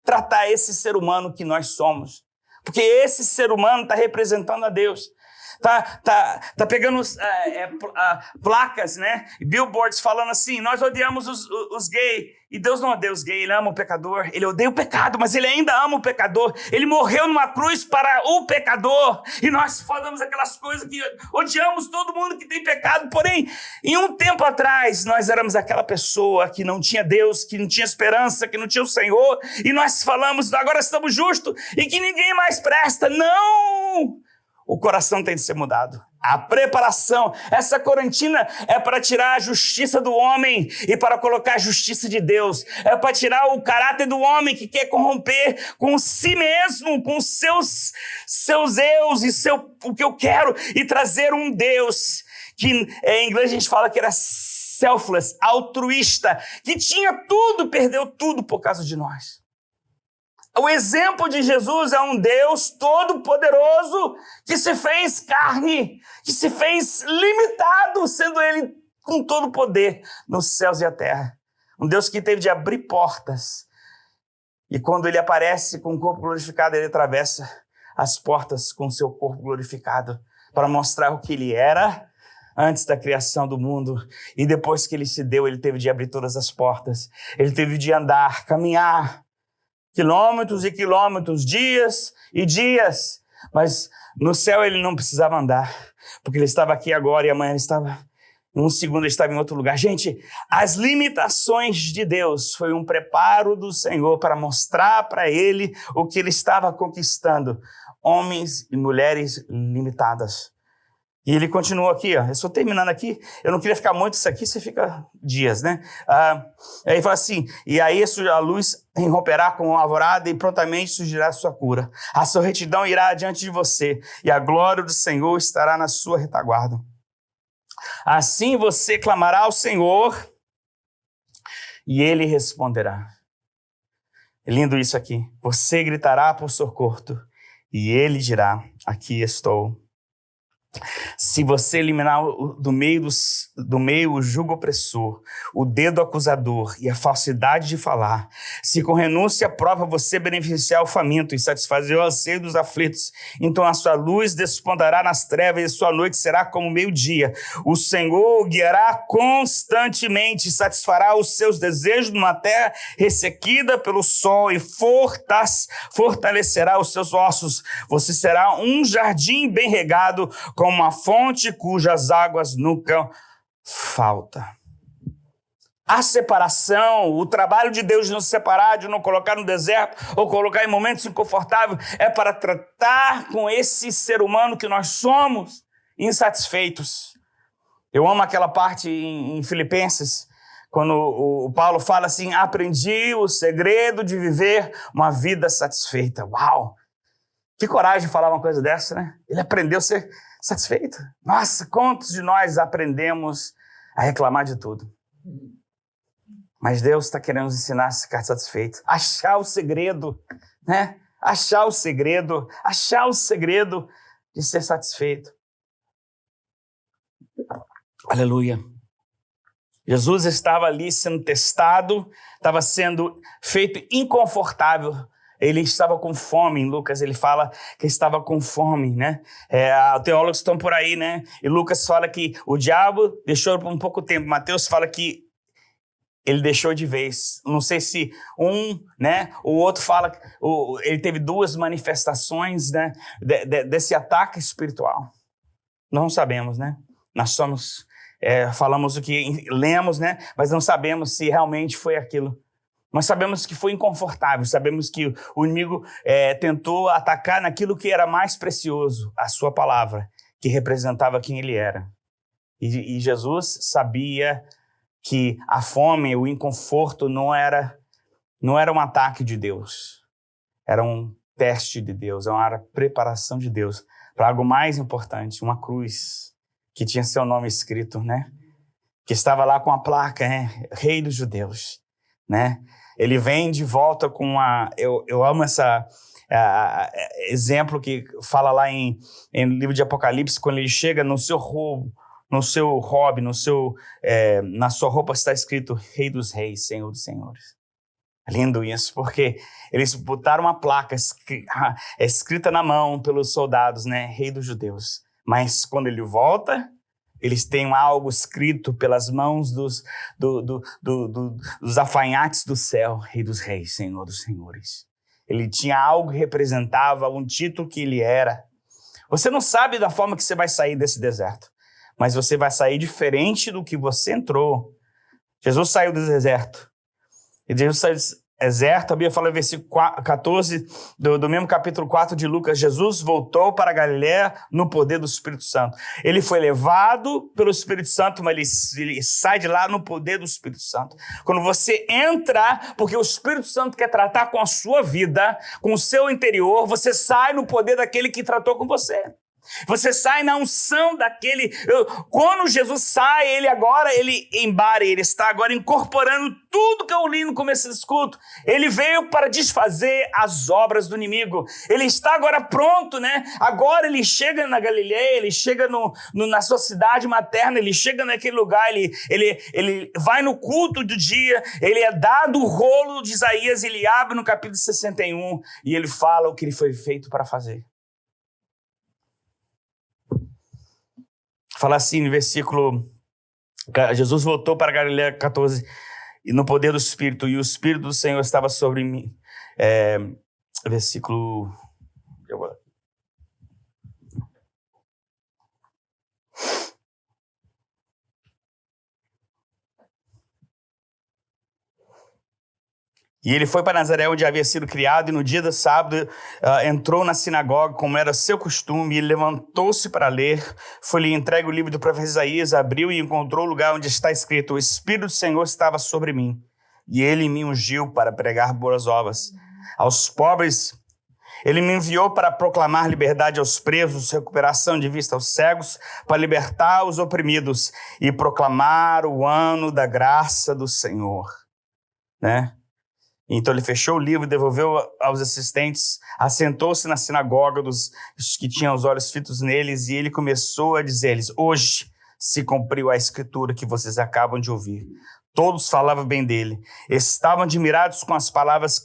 tratar esse ser humano que nós somos. Porque esse ser humano está representando a Deus. Tá pegando placas, né? Billboards falando assim, nós odiamos os gays. E Deus não odeia os gays, Ele ama o pecador. Ele odeia o pecado, mas Ele ainda ama o pecador. Ele morreu numa cruz para o pecador. E nós falamos aquelas coisas que odiamos todo mundo que tem pecado. Porém, em um tempo atrás, nós éramos aquela pessoa que não tinha Deus, que não tinha esperança, que não tinha o Senhor. E nós falamos, agora estamos justos e que ninguém mais presta. Não! O coração tem de ser mudado. A preparação, essa correntina é para tirar a justiça do homem e para colocar a justiça de Deus. É para tirar o caráter do homem que quer corromper com si mesmo, com seus eus e o que eu quero, e trazer um Deus que em inglês a gente fala que era selfless, altruísta, que tinha tudo, perdeu tudo por causa de nós. O exemplo de Jesus é um Deus todo-poderoso que se fez carne, que se fez limitado, sendo Ele com todo o poder nos céus e a terra. Um Deus que teve de abrir portas. E quando Ele aparece com o corpo glorificado, Ele atravessa as portas com o seu corpo glorificado para mostrar o que Ele era antes da criação do mundo. E depois que Ele se deu, Ele teve de abrir todas as portas. Ele teve de andar, caminhar, quilômetros e quilômetros, dias e dias, mas no céu ele não precisava andar, porque ele estava aqui agora e amanhã ele estava, em um segundo ele estava em outro lugar. Gente, as limitações de Deus foi um preparo do Senhor para mostrar para ele o que ele estava conquistando, homens e mulheres limitadas. E ele continua aqui, ó. Eu estou terminando aqui, eu não queria ficar muito isso aqui, você fica dias, né? Aí fala assim, e aí a luz irromperá com uma alvorada e prontamente surgirá a sua cura. A sua retidão irá adiante de você e a glória do Senhor estará na sua retaguarda. Assim você clamará ao Senhor e Ele responderá. É lindo isso aqui. Você gritará por socorro e Ele dirá, aqui estou. Se você eliminar do meio o jugo opressor, o dedo acusador e a falsidade de falar, se com renúncia prova você beneficiar o faminto e satisfazer o anseio dos aflitos, então a sua luz despontará nas trevas e sua noite será como meio-dia. O Senhor o guiará constantemente, satisfará os seus desejos numa terra ressequida pelo sol e fortalecerá os seus ossos. Você será um jardim bem regado, como uma fonte cujas águas nunca faltam. A separação, o trabalho de Deus de nos separar, de não colocar no deserto ou colocar em momentos inconfortáveis, é para tratar com esse ser humano que nós somos insatisfeitos. Eu amo aquela parte em Filipenses, quando o Paulo fala assim, aprendi o segredo de viver uma vida satisfeita. Uau! Que coragem de falar uma coisa dessa, né? Ele aprendeu a ser satisfeito. Nossa, quantos de nós aprendemos a reclamar de tudo? Mas Deus está querendo nos ensinar a ficar satisfeito. Achar o segredo, né? Achar o segredo de ser satisfeito. Aleluia. Jesus estava ali sendo testado, estava sendo feito inconfortável. Ele estava com fome, em Lucas ele fala que estava com fome, né? Teólogos estão por aí, né? E Lucas fala que o diabo deixou por um pouco tempo. Mateus fala que ele deixou de vez. Não sei se né? O outro fala que ele teve 2 manifestações, né? Desse ataque espiritual. Não sabemos, né? Nós somos, falamos o que lemos, né? Mas não sabemos se realmente foi aquilo. Nós sabemos que foi inconfortável, sabemos que o inimigo tentou atacar naquilo que era mais precioso, a sua palavra, que representava quem ele era. E Jesus sabia que a fome, o inconforto não era um ataque de Deus. Era um teste de Deus, era uma preparação de Deus para algo mais importante, uma cruz que tinha seu nome escrito, né? Que estava lá com a placa, né? Rei dos Judeus, né? Ele vem de volta com eu amo essa exemplo que fala lá em livro de Apocalipse, quando ele chega no seu hobby, na sua roupa está escrito Rei dos Reis, Senhor dos Senhores. É lindo isso, porque eles botaram uma placa escrita na mão pelos soldados, né? Rei dos Judeus. Mas quando ele volta, eles têm algo escrito pelas mãos dos alfaiates do céu, Rei dos Reis, Senhor dos Senhores. Ele tinha algo que representava um título que ele era. Você não sabe da forma que você vai sair desse deserto, mas você vai sair diferente do que você entrou. Jesus saiu do deserto. E Jesus saiu do deserto, a Bíblia fala no versículo 14 do mesmo capítulo 4 de Lucas, Jesus voltou para a Galileia no poder do Espírito Santo. Ele foi levado pelo Espírito Santo, mas ele sai de lá no poder do Espírito Santo. Quando você entra, porque o Espírito Santo quer tratar com a sua vida, com o seu interior, você sai no poder daquele que tratou com você. Você sai na unção daquele... Quando Jesus sai, ele está agora incorporando tudo que eu li no começo desse culto. Ele veio para desfazer as obras do inimigo. Ele está agora pronto, né? Agora ele chega na Galileia, ele chega na sua cidade materna, ele chega naquele lugar, ele vai no culto do dia, ele é dado o rolo de Isaías, ele abre no capítulo 61 e ele fala o que ele foi feito para fazer. Fala assim no versículo, Jesus voltou para Galileia 14, e no poder do Espírito, e o Espírito do Senhor estava sobre mim. Versículo... E ele foi para Nazaré, onde havia sido criado, e no dia do sábado entrou na sinagoga, como era seu costume, e ele levantou-se para ler. Foi-lhe entregue o livro do profeta Isaías, abriu e encontrou o lugar onde está escrito: o Espírito do Senhor estava sobre mim, e ele me ungiu para pregar boas novas aos pobres. Ele me enviou para proclamar liberdade aos presos, recuperação de vista aos cegos, para libertar os oprimidos e proclamar o ano da graça do Senhor, né? Então ele fechou o livro, devolveu aos assistentes, assentou-se na sinagoga dos que tinham os olhos fitos neles, e ele começou a dizer-lhes: hoje se cumpriu a escritura que vocês acabam de ouvir. Todos falavam bem dele, estavam admirados com as palavras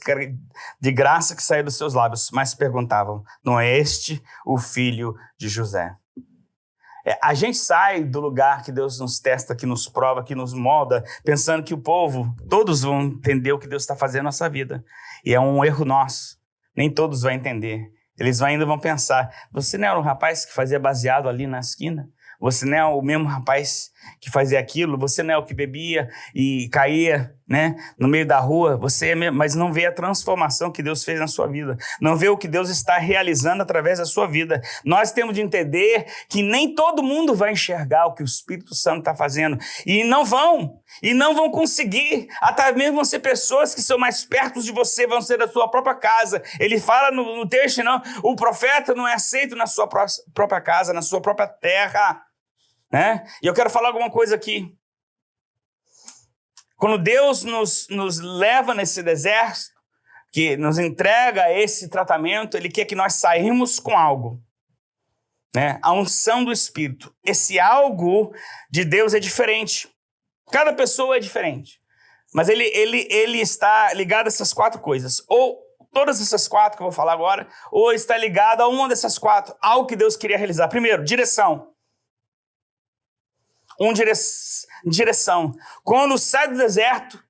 de graça que saíram dos seus lábios, mas perguntavam: não é este o filho de José? A gente sai do lugar que Deus nos testa, que nos prova, que nos molda, pensando que o povo, todos vão entender o que Deus está fazendo na nossa vida. E é um erro nosso. Nem todos vão entender. Eles ainda vão pensar: você não era o rapaz que fazia baseado ali na esquina? Você não é o mesmo rapaz que fazia aquilo? Você não é o que bebia e caía, né, no meio da rua? Você é mesmo, mas não vê a transformação que Deus fez na sua vida. Não vê o que Deus está realizando através da sua vida. Nós temos de entender que nem todo mundo vai enxergar o que o Espírito Santo está fazendo. E não vão conseguir. Até mesmo vão ser pessoas que são mais perto de você, vão ser da sua própria casa. Ele fala no texto, não, o profeta não é aceito na sua própria casa, na sua própria terra. Né? E eu quero falar alguma coisa aqui. Quando Deus nos leva nesse deserto, que nos entrega esse tratamento, Ele quer que nós saímos com algo, né? A unção do Espírito. Esse algo de Deus é diferente. Cada pessoa é diferente. Mas ele está ligado a essas quatro coisas. Ou todas essas quatro que eu vou falar agora, ou está ligado a uma dessas quatro, algo que Deus queria realizar. Primeiro, direção. Direção. Quando sai do deserto,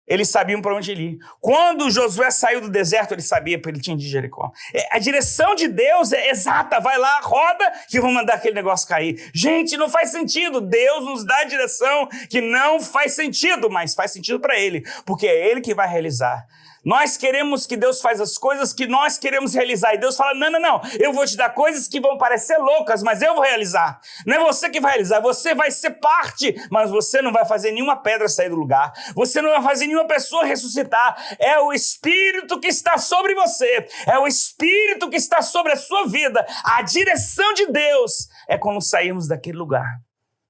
eles sabiam para onde ele ia. Quando Josué saiu do deserto, ele sabia para ele tinha de Jericó. A direção de Deus é exata. Vai lá, roda, que vão mandar aquele negócio cair. Gente, não faz sentido. Deus nos dá a direção que não faz sentido, mas faz sentido para ele, porque é ele que vai realizar. Nós queremos que Deus faça as coisas que nós queremos realizar. E Deus fala, não, eu vou te dar coisas que vão parecer loucas, mas eu vou realizar. Não é você que vai realizar, você vai ser parte, mas você não vai fazer nenhuma pedra sair do lugar. Você não vai fazer nenhuma pessoa ressuscitar. É o Espírito que está sobre você. É o Espírito que está sobre a sua vida. A direção de Deus é quando sairmos daquele lugar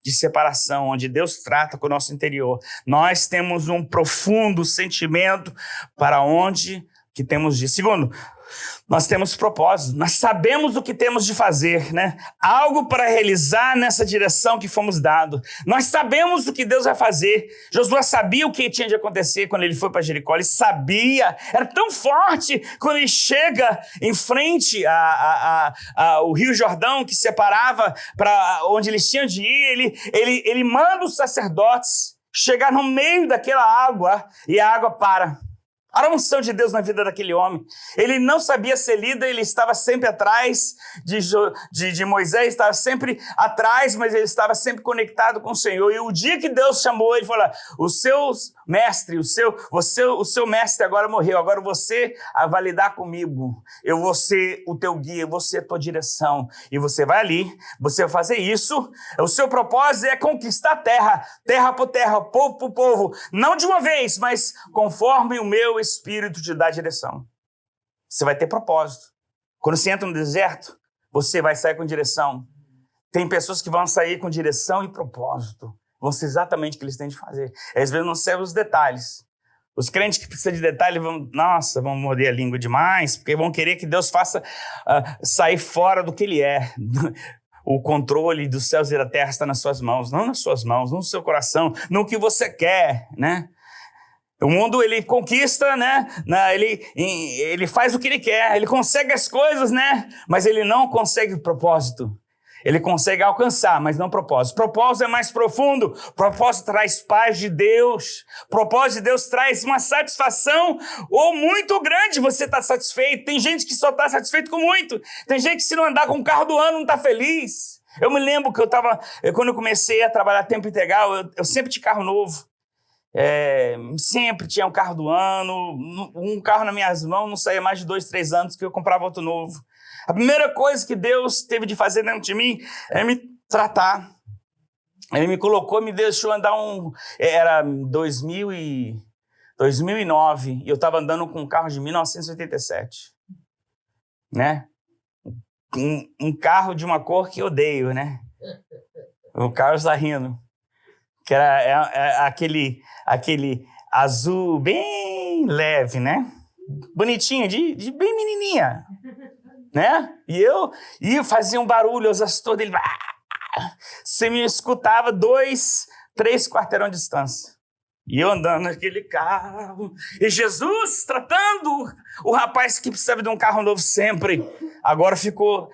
de separação, onde Deus trata com o nosso interior. Nós temos um profundo sentimento para onde que temos de ir. Segundo, nós temos propósito, nós sabemos o que temos de fazer, né? Algo para realizar nessa direção que fomos dados. Nós sabemos o que Deus vai fazer. Josué sabia o que tinha de acontecer quando ele foi para Jericó. Ele sabia, era tão forte quando ele chega em frente ao Rio Jordão, que separava para onde eles tinham de ir. Ele manda os sacerdotes chegar no meio daquela água e a água para. A unção de Deus na vida daquele homem. Ele não sabia ser líder, ele estava sempre atrás de Moisés, estava sempre atrás, mas ele estava sempre conectado com o Senhor. E o dia que Deus chamou, ele falou, o seu mestre agora morreu, agora você vai lidar comigo. Eu vou ser o teu guia, eu vou ser a tua direção. E você vai ali, você vai fazer isso. O seu propósito é conquistar a terra, terra por terra, povo por povo. Não de uma vez, mas conforme o meu Espírito te dá direção. Você vai ter propósito. Quando você entra no deserto, você vai sair com direção. Tem pessoas que vão sair com direção e propósito. Vão ser exatamente o que eles têm de fazer. Às vezes não servem os detalhes. Os crentes que precisam de detalhes vão morder a língua demais, porque vão querer que Deus faça sair fora do que Ele é. O controle dos céus e da terra está nas suas mãos, não nas suas mãos, no seu coração, no que você quer, né? O mundo, ele conquista, né? Ele faz o que ele quer, ele consegue as coisas, né? Mas ele não consegue propósito. Ele consegue alcançar, mas não propósito. Propósito é mais profundo. Propósito traz paz de Deus. Propósito de Deus traz uma satisfação ou muito grande. Você está satisfeito. Tem gente que só está satisfeito com muito. Tem gente que se não andar com o carro do ano não está feliz. Eu me lembro que quando eu comecei a trabalhar a tempo integral, eu sempre tinha carro novo. Sempre tinha um carro do ano, um carro nas minhas mãos não saía mais de 2, 3 anos que eu comprava outro novo. A primeira coisa que Deus teve de fazer dentro de mim é me tratar. Ele me colocou, me deixou andar era 2009 e eu estava andando com um carro de 1987, né? Um carro de uma cor que eu odeio, né? O Carlos está rindo. Que era aquele azul bem leve, né? Bonitinho, de bem menininha, né? E eu fazia um barulho, os astores dele... Você me escutava 2, 3 quarteirão de distância. E eu andando naquele carro. E Jesus tratando o rapaz que precisava de um carro novo sempre. Agora ficou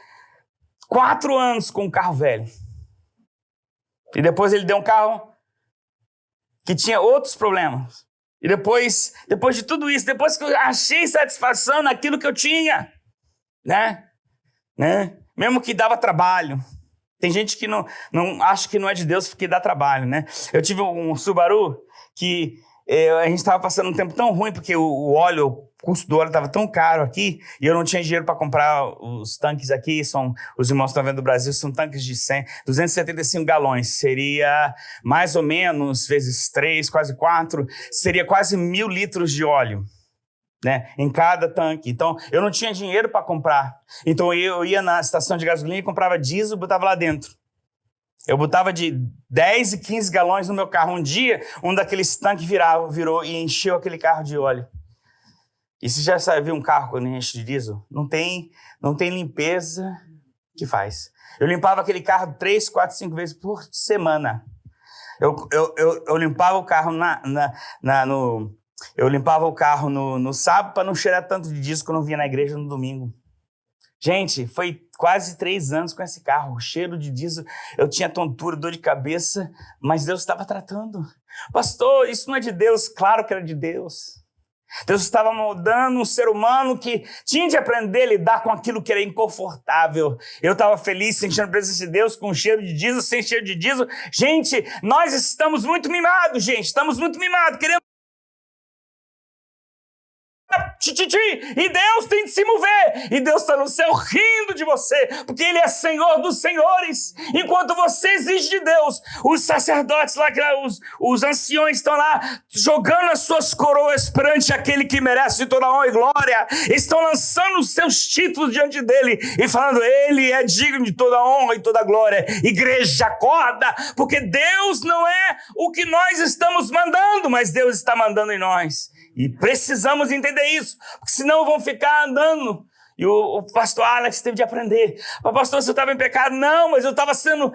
4 anos com um carro velho. E depois ele deu um carro que tinha outros problemas. E depois de tudo isso, depois que eu achei satisfação naquilo que eu tinha, né? Mesmo que dava trabalho. Tem gente que não acha que não é de Deus porque dá trabalho, né? Eu tive um Subaru que a gente estava passando um tempo tão ruim porque o custo do óleo estava tão caro aqui e eu não tinha dinheiro para comprar os tanques aqui. Os irmãos que estão vendo do Brasil, são tanques de 275 galões. Seria mais ou menos, vezes 3, quase 4, seria quase 1.000 litros de óleo, né, em cada tanque. Então, eu não tinha dinheiro para comprar. Então, eu ia na estação de gasolina e comprava diesel e botava lá dentro. Eu botava de 10 e 15 galões no meu carro. Um dia, um daqueles tanques virou e encheu aquele carro de óleo. E você já viu um carro quando enche de diesel? Não tem limpeza que faz. Eu limpava aquele carro 3, 4, 5 vezes por semana. Eu limpava o carro eu limpava o carro no sábado para não cheirar tanto de diesel quando eu vinha na igreja no domingo. Gente, foi quase 3 anos com esse carro, o cheiro de diesel, eu tinha tontura, dor de cabeça, mas Deus estava tratando. Pastor, isso não é de Deus? Claro que era de Deus. Deus estava moldando um ser humano que tinha de aprender a lidar com aquilo que era inconfortável. Eu estava feliz, sentindo a presença de Deus com cheiro de diesel, sem cheiro de diesel. Gente, nós estamos muito mimados, queremos E Deus tem de se mover. E Deus está no céu rindo de você, porque Ele é Senhor dos senhores. Enquanto você exige de Deus, os sacerdotes lá, os anciões estão lá jogando as suas coroas perante aquele que merece toda honra e glória. Estão lançando os seus títulos diante dele e falando: Ele é digno de toda honra e toda glória. Igreja, acorda, porque Deus não é o que nós estamos mandando, mas Deus está mandando em nós. E precisamos entender isso, porque senão vão ficar andando. E o pastor Alex teve de aprender. Pastor, você estava em pecado? Não, mas eu estava sendo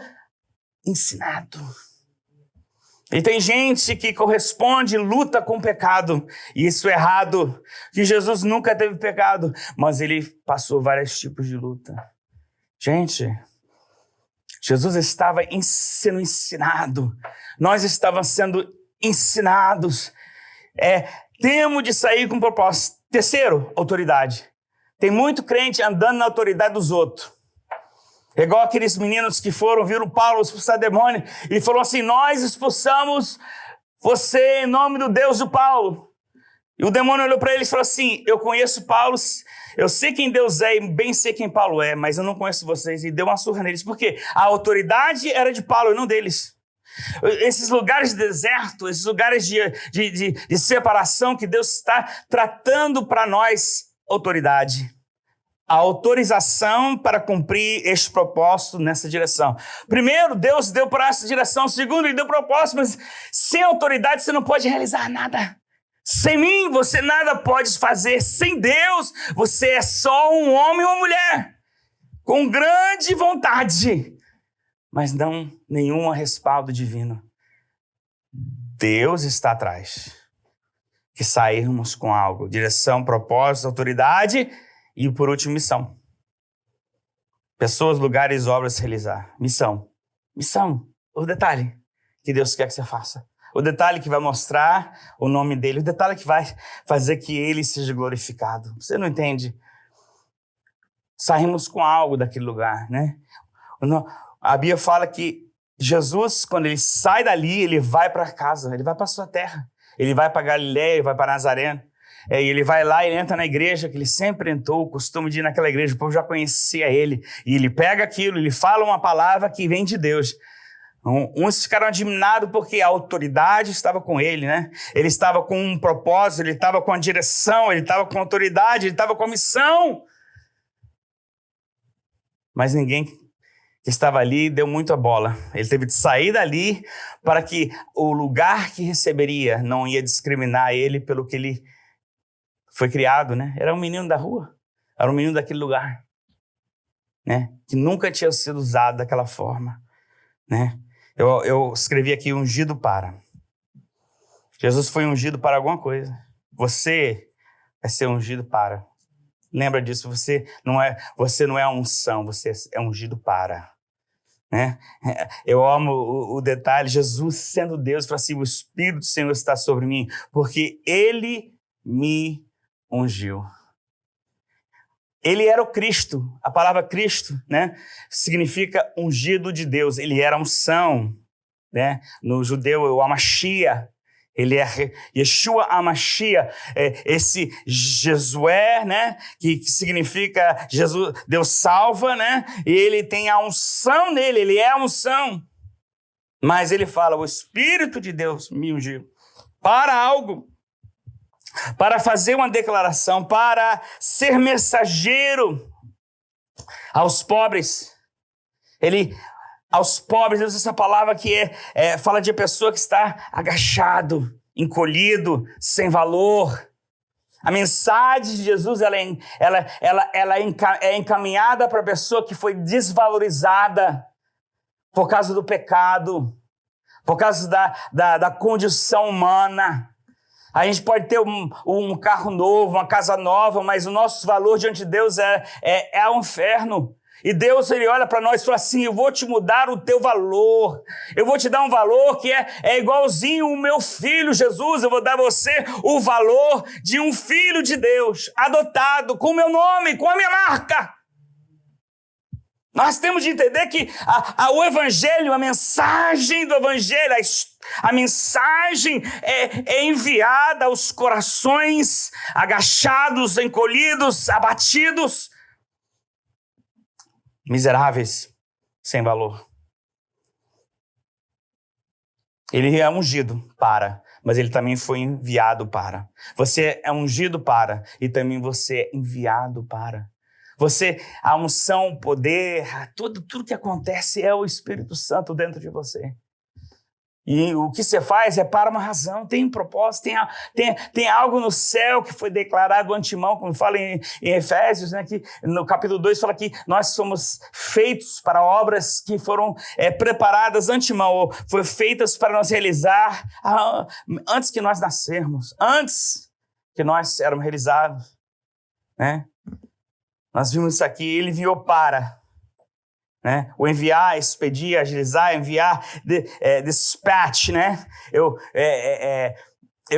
ensinado. E tem gente que corresponde, luta com o pecado. E isso é errado. Que Jesus nunca teve pecado, mas ele passou vários tipos de luta. Gente, Jesus estava sendo ensinado. Nós estávamos sendo ensinados. Temos de sair com propósito. Terceiro, autoridade. Tem muito crente andando na autoridade dos outros. É igual aqueles meninos que viram Paulo expulsar demônio e falou assim: nós expulsamos você em nome do Deus do Paulo. E o demônio olhou para ele e falou assim: eu conheço Paulo, eu sei quem Deus é e bem sei quem Paulo é, mas eu não conheço vocês. E deu uma surra neles, porque a autoridade era de Paulo e não deles. Esses lugares de deserto, esses lugares de separação que Deus está tratando para nós, autoridade. A autorização para cumprir este propósito nessa direção. Primeiro, Deus deu para essa direção. Segundo, Ele deu propósito, mas sem autoridade você não pode realizar nada. Sem mim, você nada pode fazer. Sem Deus, você é só um homem e uma mulher, com grande vontade, mas não nenhum respaldo divino. Deus está atrás. Que sairmos com algo. Direção, propósito, autoridade e, por último, missão. Pessoas, lugares, obras a realizar. Missão. Missão. O detalhe que Deus quer que você faça. O detalhe que vai mostrar o nome dele. O detalhe que vai fazer que ele seja glorificado. Você não entende? Saímos com algo daquele lugar, né? A Bíblia fala que Jesus, quando ele sai dali, ele vai para casa, ele vai para a sua terra. Ele vai para Galileia, ele vai para Nazaré. E ele vai lá, ele entra na igreja que ele sempre entrou, o costume de ir naquela igreja, o povo já conhecia ele. E ele pega aquilo, ele fala uma palavra que vem de Deus. Uns ficaram admirados porque a autoridade estava com ele, né? Ele estava com um propósito, ele estava com a direção, ele estava com a autoridade, ele estava com a missão. Mas ninguém que estava ali deu muito a bola. Ele teve de sair dali para que o lugar que receberia não ia discriminar ele pelo que ele foi criado, né? Era um menino da rua, era um menino daquele lugar, né? Que nunca tinha sido usado daquela forma, né? Eu escrevi aqui: ungido para. Jesus foi ungido para alguma coisa. Você vai ser ungido para. Lembra disso? Você não é a unção, você é ungido para. Né? Eu amo o detalhe, Jesus sendo Deus, fala assim: o Espírito do Senhor está sobre mim, porque Ele me ungiu. Ele era o Cristo. A palavra Cristo, né, significa ungido de Deus. Ele era unção, né? No judeu, o Amashia. Ele é Yeshua Amashia, esse Jesué, né? Que significa Jesus, Deus salva, né? E ele tem a unção nele, ele é a unção. Mas ele fala: o Espírito de Deus me ungiu para algo, para fazer uma declaração, para ser mensageiro aos pobres. Aos pobres, Deus, essa palavra que fala de pessoa que está agachado, encolhido, sem valor. A mensagem de Jesus ela é encaminhada para a pessoa que foi desvalorizada por causa do pecado, por causa da condição humana. A gente pode ter um carro novo, uma casa nova, mas o nosso valor diante de Deus é o inferno. E Deus, Ele olha para nós e fala assim: eu vou te mudar o teu valor. Eu vou te dar um valor que é igualzinho o meu filho Jesus. Eu vou dar a você o valor de um filho de Deus, adotado, com o meu nome, com a minha marca. Nós temos de entender que o Evangelho, a mensagem do Evangelho, A mensagem é enviada aos corações agachados, encolhidos, abatidos, miseráveis, sem valor. Ele é ungido para, mas ele também foi enviado para. Você é ungido para e também você é enviado para. A unção, o poder, tudo que acontece é o Espírito Santo dentro de você. E o que você faz é para uma razão, tem um propósito, tem algo no céu que foi declarado antemão, como fala em Efésios, né, que no capítulo 2 fala que nós somos feitos para obras que foram preparadas antemão, ou foram feitas para nós realizar antes que nós nascermos, antes que nós éramos realizados, né? Nós vimos isso aqui, ele enviou para... né? O enviar, expedir, agilizar, enviar, dispatch, né? Eu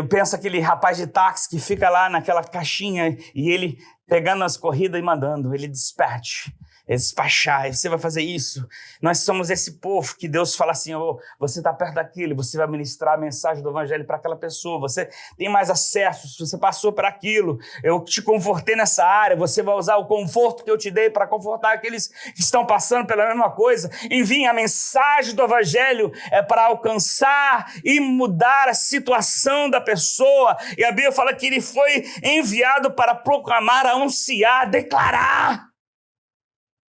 penso aquele rapaz de táxi que fica lá naquela caixinha e ele pegando as corridas e mandando, ele dispatch, despachar, você vai fazer isso. Nós somos esse povo que Deus fala assim, você está perto daquilo, você vai ministrar a mensagem do evangelho para aquela pessoa, você tem mais acesso, você passou por aquilo, eu te confortei nessa área, você vai usar o conforto que eu te dei para confortar aqueles que estão passando pela mesma coisa. Enfim, a mensagem do evangelho é para alcançar e mudar a situação da pessoa, e a Bíblia fala que ele foi enviado para proclamar, anunciar, declarar,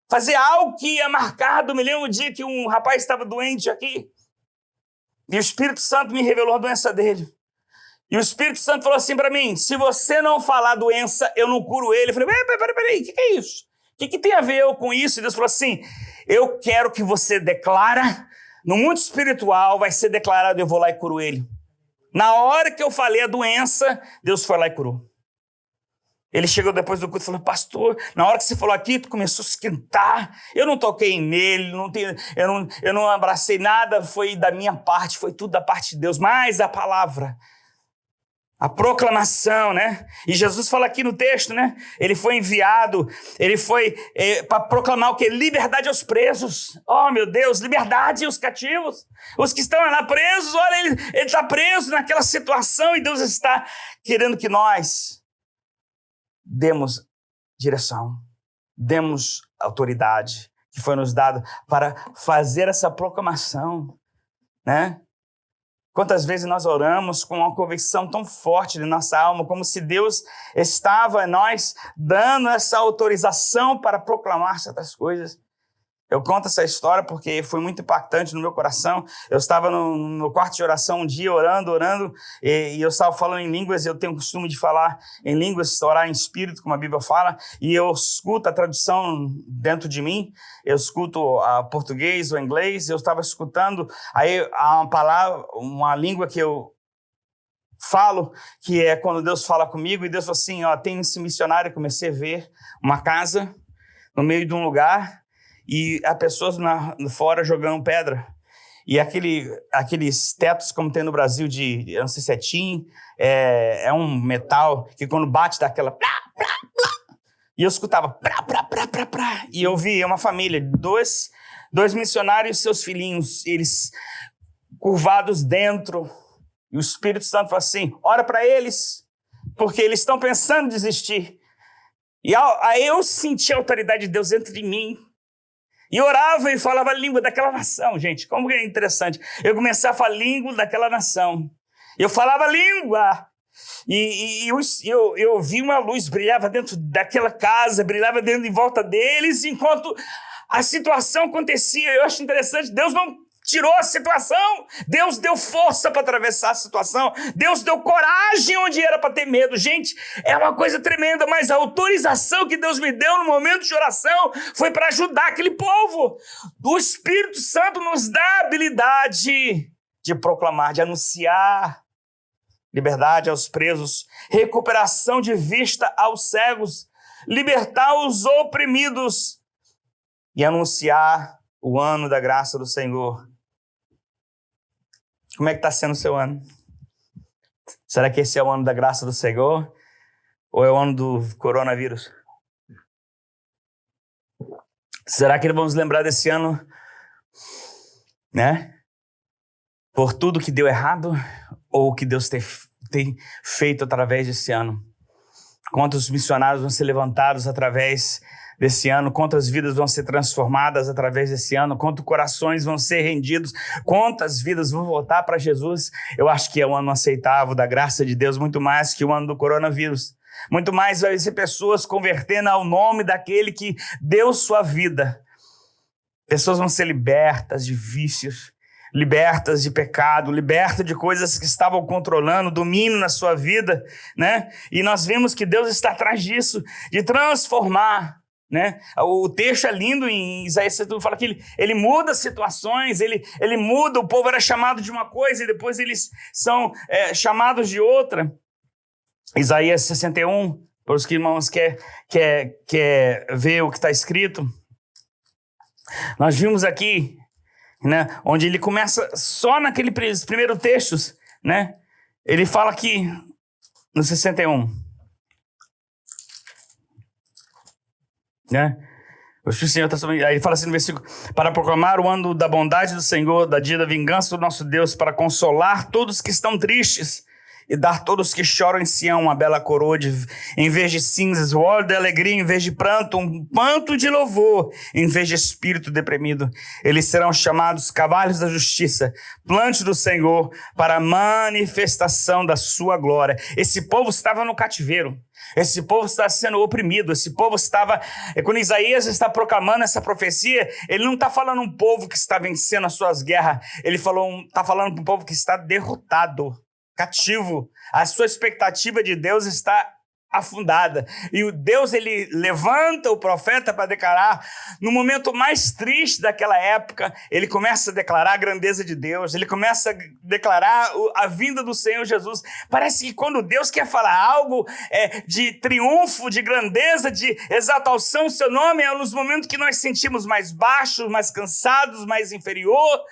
fazer algo que ia marcado. Me lembro um dia que um rapaz estava doente aqui, e o Espírito Santo me revelou a doença dele. E o Espírito Santo falou assim para mim, se você não falar a doença, eu não curo ele. Eu falei, peraí, o que é isso? O que tem a ver eu com isso? E Deus falou assim, eu quero que você declara, no mundo espiritual vai ser declarado, eu vou lá e curo ele. Na hora que eu falei a doença, Deus foi lá e curou. Ele chegou depois do culto e falou, pastor, na hora que você falou aqui, tu começou a esquentar, eu não toquei nele, eu não abracei nada, foi da minha parte, foi tudo da parte de Deus, mas a palavra, a proclamação, né? E Jesus fala aqui no texto, né? Ele foi enviado, ele foi para proclamar o quê? Liberdade aos presos. Oh, meu Deus, liberdade aos cativos. Os que estão lá presos, olha, ele está preso naquela situação e Deus está querendo que nós demos direção, demos autoridade que foi nos dada para fazer essa proclamação, né? Quantas vezes nós oramos com uma convicção tão forte de nossa alma, como se Deus estava a nós dando essa autorização para proclamar certas coisas. Eu conto essa história porque foi muito impactante no meu coração. Eu estava no meu quarto de oração um dia, orando, e eu estava falando em línguas. Eu tenho o costume de falar em línguas, orar em espírito, como a Bíblia fala, e eu escuto a tradução dentro de mim, eu escuto a português ou inglês, eu estava escutando, aí há uma palavra, uma língua que eu falo, que é quando Deus fala comigo, e Deus falou assim, tem esse missionário, eu comecei a ver uma casa no meio de um lugar, e há pessoas fora jogando pedra. E aqueles tetos, como tem no Brasil, eu não sei se é tim, é um metal que quando bate dá aquela... Plá, plá, plá. E eu escutava... Plá, plá, plá, plá, plá. E eu vi uma família, dois missionários e seus filhinhos, eles curvados dentro. E o Espírito Santo falou assim, ora para eles, porque eles estão pensando em desistir. E aí eu senti a autoridade de Deus dentro de mim. E orava e falava a língua daquela nação, gente. Como é interessante. Eu comecei a falar a língua daquela nação. Eu falava a língua. E eu vi uma luz, brilhava dentro daquela casa, brilhava em volta deles, enquanto a situação acontecia. Eu acho interessante, Deus não tirou a situação, Deus deu força para atravessar a situação, Deus deu coragem onde era para ter medo. Gente, é uma coisa tremenda, mas a autorização que Deus me deu no momento de oração foi para ajudar aquele povo. O Espírito Santo nos dá a habilidade de proclamar, de anunciar liberdade aos presos, recuperação de vista aos cegos, libertar os oprimidos e anunciar o ano da graça do Senhor. Como é que está sendo o seu ano? Será que esse é o ano da graça do Senhor? Ou é o ano do coronavírus? Será que vamos lembrar desse ano, né? por tudo que deu errado ou que Deus tem feito através desse ano. Quantos missionários vão ser levantados através desse ano, quantas vidas vão ser transformadas através desse ano, quantos corações vão ser rendidos, quantas vidas vão voltar para Jesus. Eu acho que é um ano aceitável da graça de Deus, muito mais que o ano do coronavírus. Muito mais vai ser pessoas convertendo ao nome daquele que deu sua vida. Pessoas vão ser libertas de vícios, libertas de pecado, libertas de coisas que estavam controlando, domínio na sua vida, né? E nós vimos que Deus está atrás disso, de transformar, né? O texto é lindo em Isaías 61, fala que ele muda situações, ele muda. O povo era chamado de uma coisa e depois eles são chamados de outra. Isaías 61, para os que irmãos quer ver o que está escrito. Nós vimos aqui, né, onde ele começa só naqueles primeiros textos, né? Ele fala aqui no 61, né? O Senhor tá sobre... Aí ele fala assim no versículo: para proclamar o ano da bondade do Senhor, da dia da vingança do nosso Deus, para consolar todos que estão tristes e dar todos que choram em Sião uma bela coroa em vez de cinzas, o óleo de alegria em vez de pranto, um manto de louvor em vez de espírito deprimido. Eles serão chamados cavalos da justiça, plante do Senhor, para a manifestação da sua glória. Esse povo estava no cativeiro. Esse povo está sendo oprimido, esse povo estava... Quando Isaías está proclamando essa profecia, ele não está falando um povo que está vencendo as suas guerras, ele está falando para um povo que está derrotado, cativo. A sua expectativa de Deus está afundada. E o Deus, ele levanta o profeta para declarar, no momento mais triste daquela época, ele começa a declarar a grandeza de Deus, ele começa a declarar a vinda do Senhor Jesus. Parece que quando Deus quer falar algo de triunfo, de grandeza, de exaltação do seu nome, é nos momentos que nós sentimos mais baixos, mais cansados, mais inferior.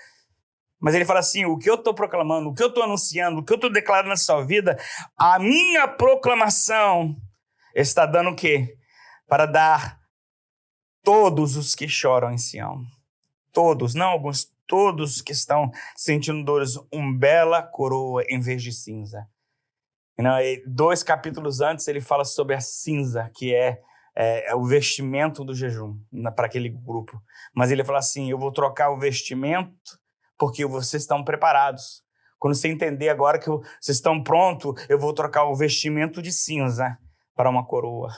Mas ele fala assim: o que eu estou proclamando, o que eu estou anunciando, o que eu estou declarando na sua vida, a minha proclamação está dando o quê? Para dar todos os que choram em Sião. Todos, não alguns, todos que estão sentindo dores, bela coroa em vez de cinza. 2 capítulos antes ele fala sobre a cinza, que é o vestimento do jejum para aquele grupo. Mas ele fala assim: eu vou trocar o vestimento porque vocês estão preparados. Quando você entender agora que vocês estão prontos, eu vou trocar o vestimento de cinza para uma coroa.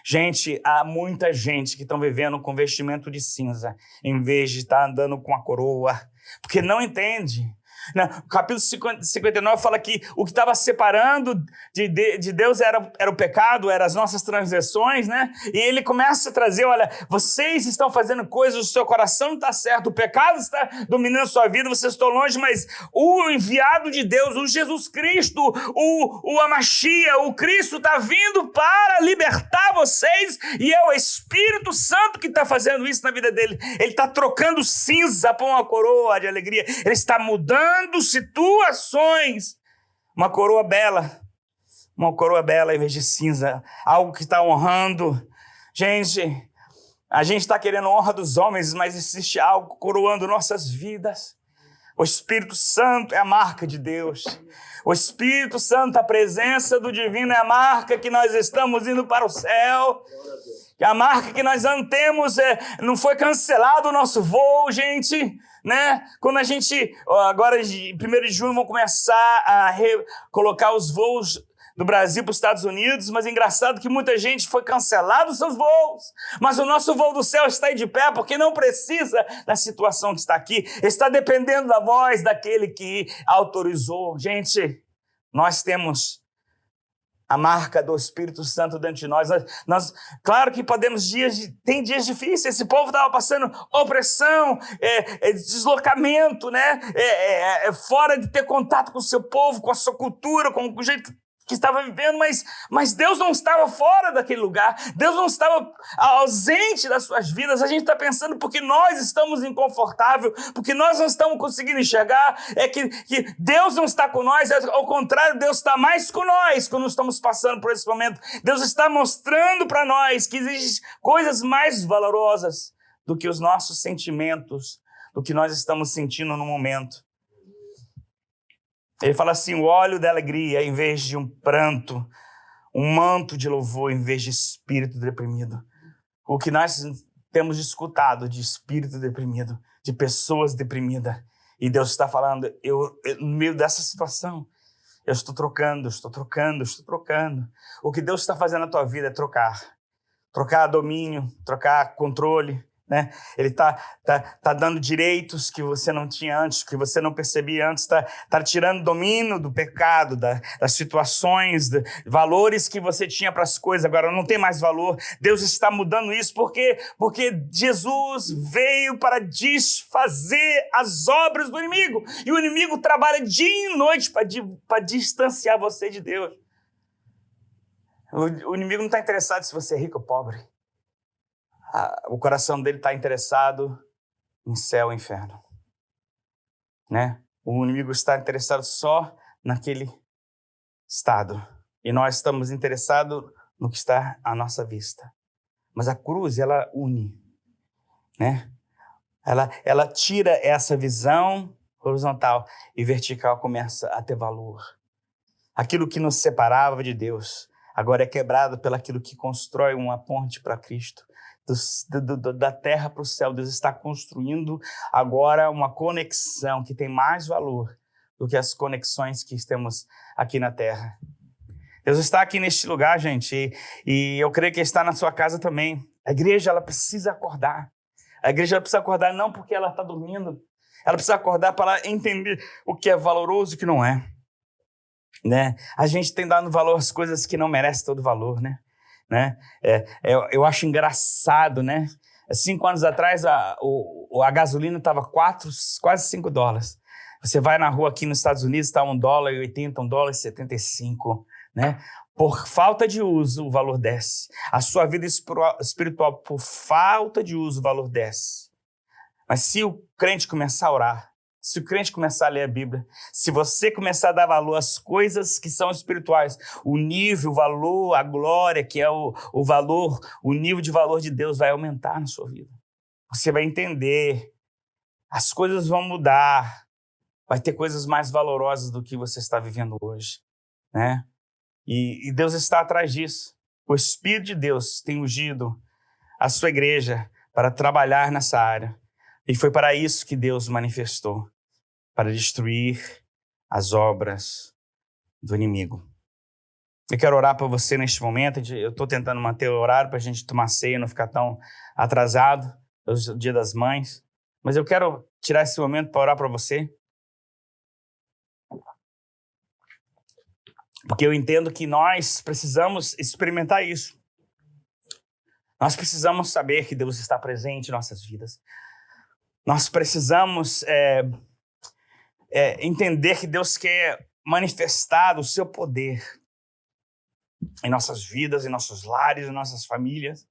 Gente, há muita gente que estão vivendo com vestimento de cinza, em vez de estar andando com a coroa, porque não entende. O capítulo 59 fala que o que estava separando de Deus era o pecado, eram as nossas transgressões, né? E ele começa a trazer: olha, vocês estão fazendo coisas, o seu coração não está certo, o pecado está dominando a sua vida, vocês estão longe, mas o enviado de Deus, o Jesus Cristo, o Amashia, o Cristo está vindo para libertar vocês, e é o Espírito Santo que está fazendo isso na vida dele. Ele está trocando cinza por uma coroa de alegria, ele está mudando situações. Uma coroa bela em vez de cinza, algo que está honrando. Gente, a gente está querendo honra dos homens, mas existe algo coroando nossas vidas. O Espírito Santo é a marca de Deus. O Espírito Santo, a presença do divino, é a marca que nós estamos indo para o céu. A marca que nós não temos, não foi cancelado o nosso voo, gente, né? Quando a gente, agora de 1º de junho, vão começar a colocar os voos do Brasil para os Estados Unidos, mas é engraçado que muita gente foi cancelado os seus voos, mas o nosso voo do céu está aí de pé, porque não precisa da situação que está aqui, está dependendo da voz daquele que autorizou. Gente, nós temos a marca do Espírito Santo dentro de nós. Claro que tem dias difíceis, esse povo estava passando opressão, deslocamento, né? Fora de ter contato com o seu povo, com a sua cultura, com o jeito que estava vivendo, mas Deus não estava fora daquele lugar, Deus não estava ausente das suas vidas. A gente está pensando porque nós estamos inconfortáveis, porque nós não estamos conseguindo enxergar, que Deus não está com nós, ao contrário, Deus está mais com nós quando estamos passando por esse momento. Deus está mostrando para nós que existem coisas mais valorosas do que os nossos sentimentos, do que nós estamos sentindo no momento. Ele fala assim, o óleo da alegria em vez de um pranto, um manto de louvor em vez de espírito deprimido. O que nós temos escutado de espírito deprimido, de pessoas deprimidas. E Deus está falando, no meio dessa situação, eu estou trocando. O que Deus está fazendo na tua vida é trocar domínio, trocar controle, né? Ele tá dando direitos que você não tinha antes, que você não percebia antes, tá tirando domínio do pecado, das situações, valores que você tinha para as coisas, agora não tem mais valor. Deus está mudando isso porque Jesus veio para desfazer as obras do inimigo, e o inimigo trabalha dia e noite para distanciar você de Deus. O inimigo não está interessado se você é rico ou pobre. O coração dele está interessado em céu e inferno, né? O inimigo está interessado só naquele estado. E nós estamos interessados no que está à nossa vista. Mas a cruz, ela une, né? Ela tira essa visão horizontal e vertical começa a ter valor. Aquilo que nos separava de Deus agora é quebrado pelaquilo que constrói uma ponte para Cristo. Da terra para o céu, Deus está construindo agora uma conexão que tem mais valor do que as conexões que temos aqui na terra. Deus está aqui neste lugar, gente, e eu creio que está na sua casa também. A igreja, ela precisa acordar. A igreja precisa acordar não porque ela está dormindo, ela precisa acordar para entender o que é valoroso e o que não é, né? A gente tem dado valor às coisas que não merecem todo valor, né? Eu acho engraçado, né? 5 anos atrás a gasolina estava quase $5. Você vai na rua aqui nos Estados Unidos, está $1,80, $1,75, né? Por falta de uso, o valor desce. A sua vida espiritual, por falta de uso, o valor desce. Mas se o crente começar a orar, se o crente começar a ler a Bíblia, se você começar a dar valor às coisas que são espirituais, o nível, o valor, a glória, que é o valor, o nível de valor de Deus vai aumentar na sua vida. Você vai entender, as coisas vão mudar, vai ter coisas mais valorosas do que você está vivendo hoje, né? E Deus está atrás disso. O Espírito de Deus tem ungido a sua igreja para trabalhar nessa área. E foi para isso que Deus manifestou, para destruir as obras do inimigo. Eu quero orar para você neste momento. Eu estou tentando manter o horário para a gente tomar ceia, não ficar tão atrasado, hoje é o Dia das Mães. Mas eu quero tirar esse momento para orar para você. Porque eu entendo que nós precisamos experimentar isso. Nós precisamos saber que Deus está presente em nossas vidas. Nós precisamos entender que Deus quer manifestar o seu poder em nossas vidas, em nossos lares, em nossas famílias.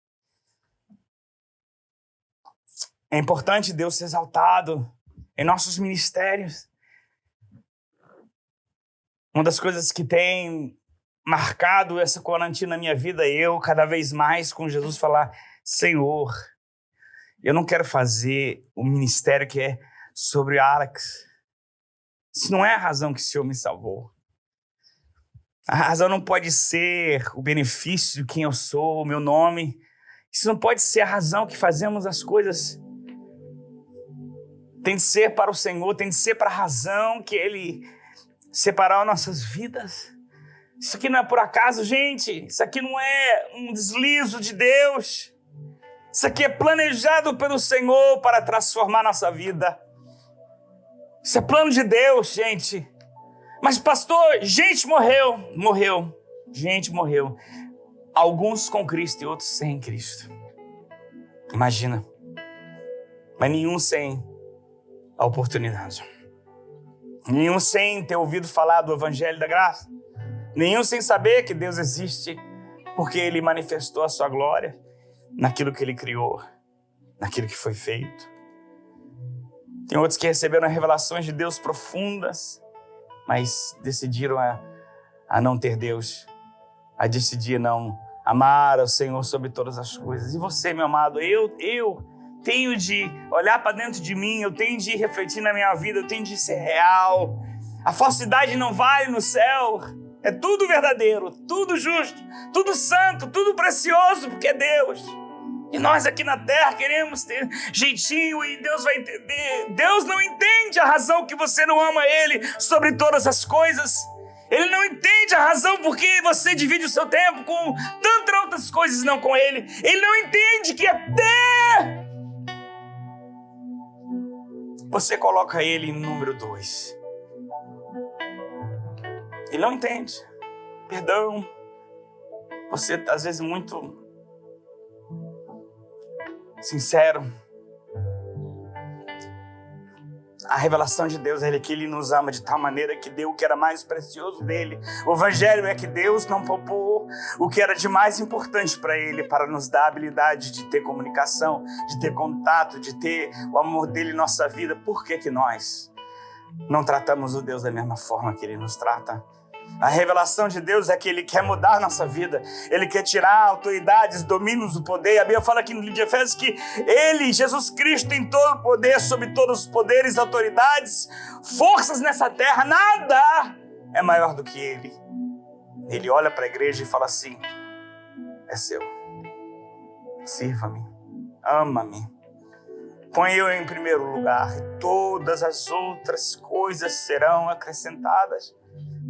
É importante Deus ser exaltado em nossos ministérios. Uma das coisas que tem marcado essa quarentena na minha vida, eu cada vez mais com Jesus falar, Senhor, eu não quero fazer o ministério que é sobre Alex. Isso não é a razão que o Senhor me salvou. A razão não pode ser o benefício de quem eu sou, o meu nome. Isso não pode ser a razão que fazemos as coisas. Tem de ser para o Senhor, tem de ser para a razão que Ele separou nossas vidas. Isso aqui não é por acaso, gente. Isso aqui não é um deslizo de Deus. Isso aqui é planejado pelo Senhor para transformar nossa vida. Isso é plano de Deus, gente. Mas, pastor, gente morreu. Gente morreu. Alguns com Cristo e outros sem Cristo. Imagina. Mas nenhum sem a oportunidade. Nenhum sem ter ouvido falar do Evangelho da Graça. Nenhum sem saber que Deus existe, porque Ele manifestou a sua glória naquilo que Ele criou, naquilo que foi feito. Tem outros que receberam revelações de Deus profundas, mas decidiram a não ter Deus, a decidir não amar ao Senhor sobre todas as coisas. E você, meu amado, eu tenho de olhar para dentro de mim, eu tenho de refletir na minha vida, eu tenho de ser real. A falsidade não vale no céu. É tudo verdadeiro, tudo justo, tudo santo, tudo precioso, porque é Deus. E nós aqui na terra queremos ter jeitinho e Deus vai entender. Deus não entende a razão que você não ama Ele sobre todas as coisas. Ele não entende a razão por que você divide o seu tempo com tantas outras coisas não com Ele. Ele não entende que até você coloca Ele em número 2. Ele não entende. Perdão. Você às vezes muito sincero. A revelação de Deus é que Ele nos ama de tal maneira que deu o que era mais precioso dele. O Evangelho é que Deus não poupou o que era de mais importante para Ele, para nos dar a habilidade de ter comunicação, de ter contato, de ter o amor dele em nossa vida. Por que que nós não tratamos o Deus da mesma forma que Ele nos trata? A revelação de Deus é que Ele quer mudar a nossa vida. Ele quer tirar autoridades, domínios, o poder. A Bíblia fala aqui no livro de Efésios que Ele, Jesus Cristo, tem todo o poder sobre todos os poderes, autoridades, forças nessa terra. Nada é maior do que Ele. Ele olha para a igreja e fala assim: é seu. Sirva-me, ama-me. Põe eu em primeiro lugar e todas as outras coisas serão acrescentadas.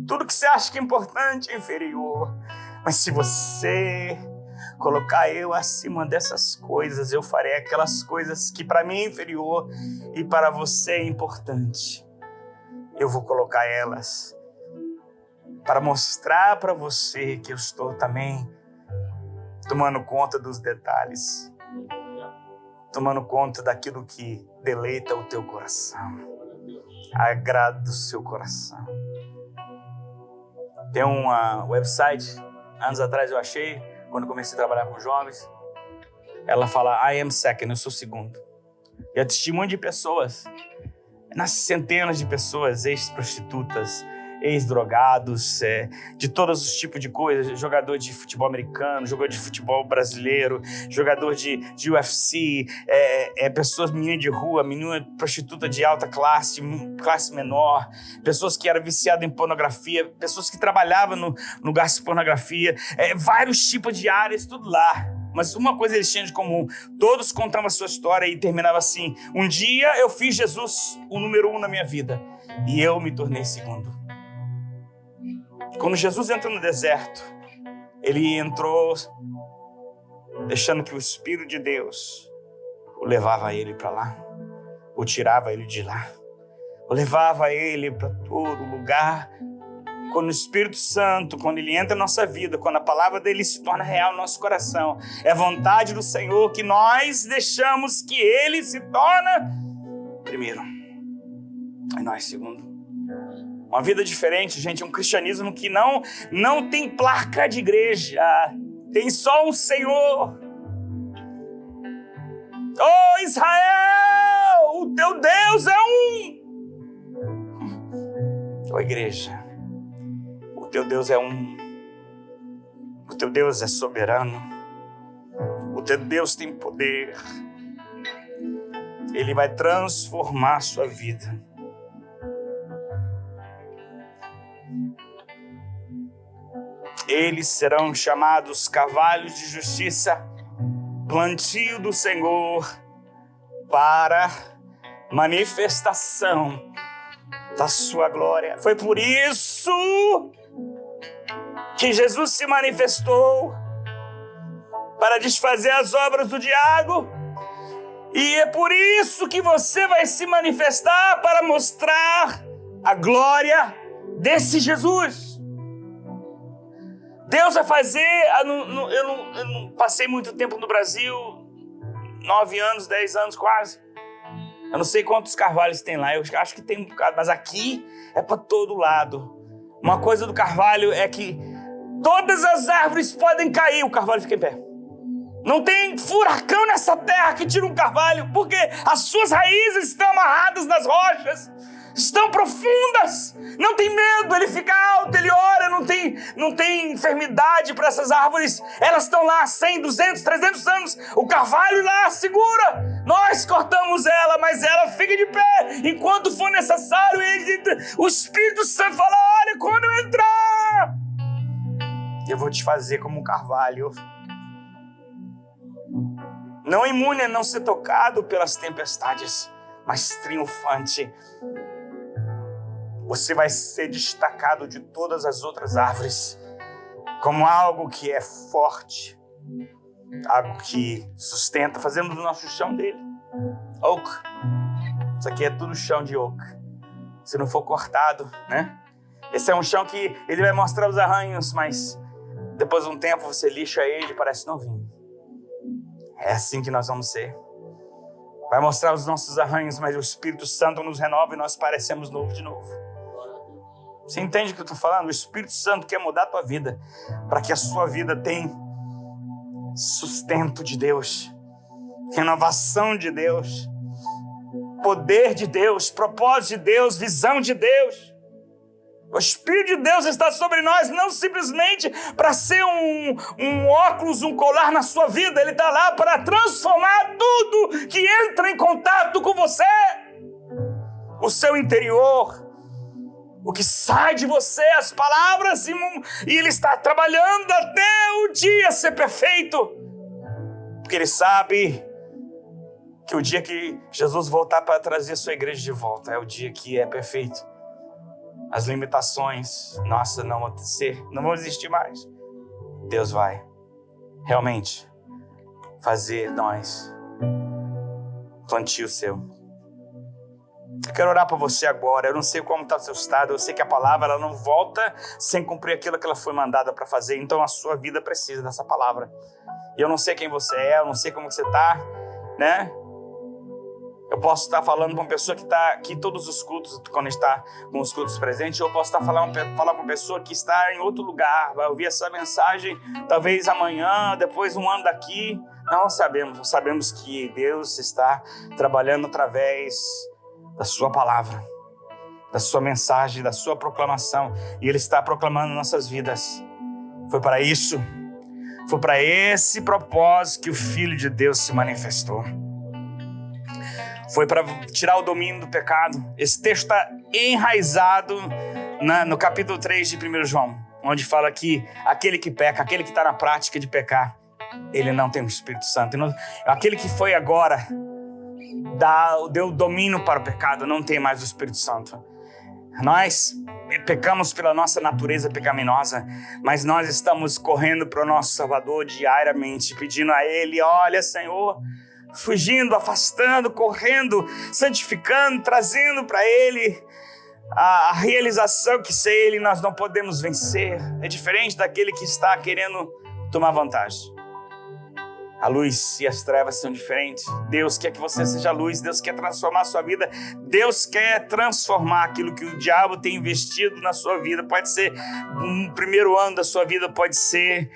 Tudo que você acha que é importante é inferior. Mas se você colocar eu acima dessas coisas, eu farei aquelas coisas que para mim é inferior e para você é importante. Eu vou colocar elas para mostrar para você que eu estou também tomando conta dos detalhes, tomando conta daquilo que deleita o teu coração, agrada o seu coração. Tem uma website, anos atrás eu achei, quando comecei a trabalhar com jovens. Ela fala, I am second, eu sou segundo. E é testemunho de pessoas, nas centenas de pessoas, ex-prostitutas, ex-drogados, de todos os tipos de coisas, jogador de futebol americano, jogador de futebol brasileiro, jogador de UFC, pessoas, menina de rua, menina prostituta de alta classe, classe menor, pessoas que eram viciadas em pornografia, pessoas que trabalhavam no lugar de pornografia, vários tipos de áreas, tudo lá. Mas uma coisa eles tinham de comum, todos contavam a sua história e terminava assim: um dia eu fiz Jesus o número 1 na minha vida e eu me tornei segundo. Quando Jesus entrou no deserto, ele entrou deixando que o Espírito de Deus o levava ele para lá, o tirava ele de lá, o levava ele para todo lugar. Quando o Espírito Santo, quando ele entra na nossa vida, quando a palavra dele se torna real no nosso coração, é vontade do Senhor que nós deixamos que ele se torna primeiro, e nós segundo. Uma vida diferente, gente, um cristianismo que não tem placa de igreja, tem só um Senhor. Oh, Israel, o teu Deus é um. Oh, igreja, o teu Deus é um. O teu Deus é soberano. O teu Deus tem poder. Ele vai transformar a sua vida. Eles serão chamados cavalos de justiça, plantio do Senhor, para manifestação da sua glória. Foi por isso que Jesus se manifestou, para desfazer as obras do diabo. E é por isso que você vai se manifestar, para mostrar a glória desse Jesus. Deus vai fazer, eu não passei muito tempo no Brasil, 9 anos, 10 anos quase. Eu não sei quantos carvalhos tem lá, eu acho que tem um bocado, mas aqui é para todo lado. Uma coisa do carvalho é que todas as árvores podem cair, o carvalho fica em pé. Não tem furacão nessa terra que tira um carvalho, porque as suas raízes estão amarradas nas rochas. Estão profundas, não tem medo, ele fica alto, ele ora, não tem não tem enfermidade para essas árvores. Elas estão lá há 100, 200, 300 anos. O carvalho lá segura. Nós cortamos ela, mas ela fica de pé enquanto for necessário. O Espírito Santo fala: olha, quando eu entrar, eu vou te fazer como um carvalho. Não imune a não ser tocado pelas tempestades, mas triunfante. Você vai ser destacado de todas as outras árvores como algo que é forte, algo que sustenta. Fazemos o nosso chão dele, oak. Isso aqui é tudo chão de oak. Se não for cortado, né? Esse é um chão que ele vai mostrar os arranhos, mas depois de um tempo você lixa ele e parece novinho. É assim que nós vamos ser. Vai mostrar os nossos arranhos, mas o Espírito Santo nos renova e nós parecemos novo de novo. Você entende o que eu estou falando? O Espírito Santo quer mudar a tua vida, para que a sua vida tenha sustento de Deus, renovação de Deus, poder de Deus, propósito de Deus, visão de Deus. O Espírito de Deus está sobre nós, não simplesmente para ser um óculos, um colar na sua vida. Ele está lá para transformar tudo que entra em contato com você. O seu interior, o que sai de você, as palavras, e Ele está trabalhando até o dia ser perfeito. Porque Ele sabe que o dia que Jesus voltar para trazer a sua igreja de volta é o dia que é perfeito. As limitações, nossa, não vão existir mais. Deus vai realmente fazer nós plantio seu. Eu quero orar por você agora. Eu não sei como está o seu estado. Eu sei que a palavra ela não volta sem cumprir aquilo que ela foi mandada para fazer. Então a sua vida precisa dessa palavra. E eu não sei quem você é, eu não sei como você está, né? Eu posso estar falando com uma pessoa que está aqui todos os cultos, quando está com os cultos presentes, ou eu posso estar falando com uma pessoa que está em outro lugar, vai ouvir essa mensagem, talvez amanhã, depois um ano daqui. Não sabemos. Sabemos que Deus está trabalhando através da sua palavra, da sua mensagem, da sua proclamação, e Ele está proclamando nossas vidas. Foi para isso, foi para esse propósito que o Filho de Deus se manifestou. Foi para tirar o domínio do pecado. Esse texto está enraizado no capítulo 3 de 1 João, onde fala que aquele que peca, aquele que está na prática de pecar, ele não tem o Espírito Santo. Aquele que foi agora, deu domínio para o pecado, não tem mais o Espírito Santo. Nós pecamos pela nossa natureza pecaminosa, mas nós estamos correndo para o nosso Salvador diariamente, pedindo a Ele: olha, Senhor, fugindo, afastando, correndo, santificando, trazendo para Ele a realização que sem Ele nós não podemos vencer. É diferente daquele que está querendo tomar vantagem. A luz e as trevas são diferentes. Deus quer que você seja luz, Deus quer transformar a sua vida, Deus quer transformar aquilo que o diabo tem investido na sua vida. Pode ser no primeiro ano da sua vida, pode ser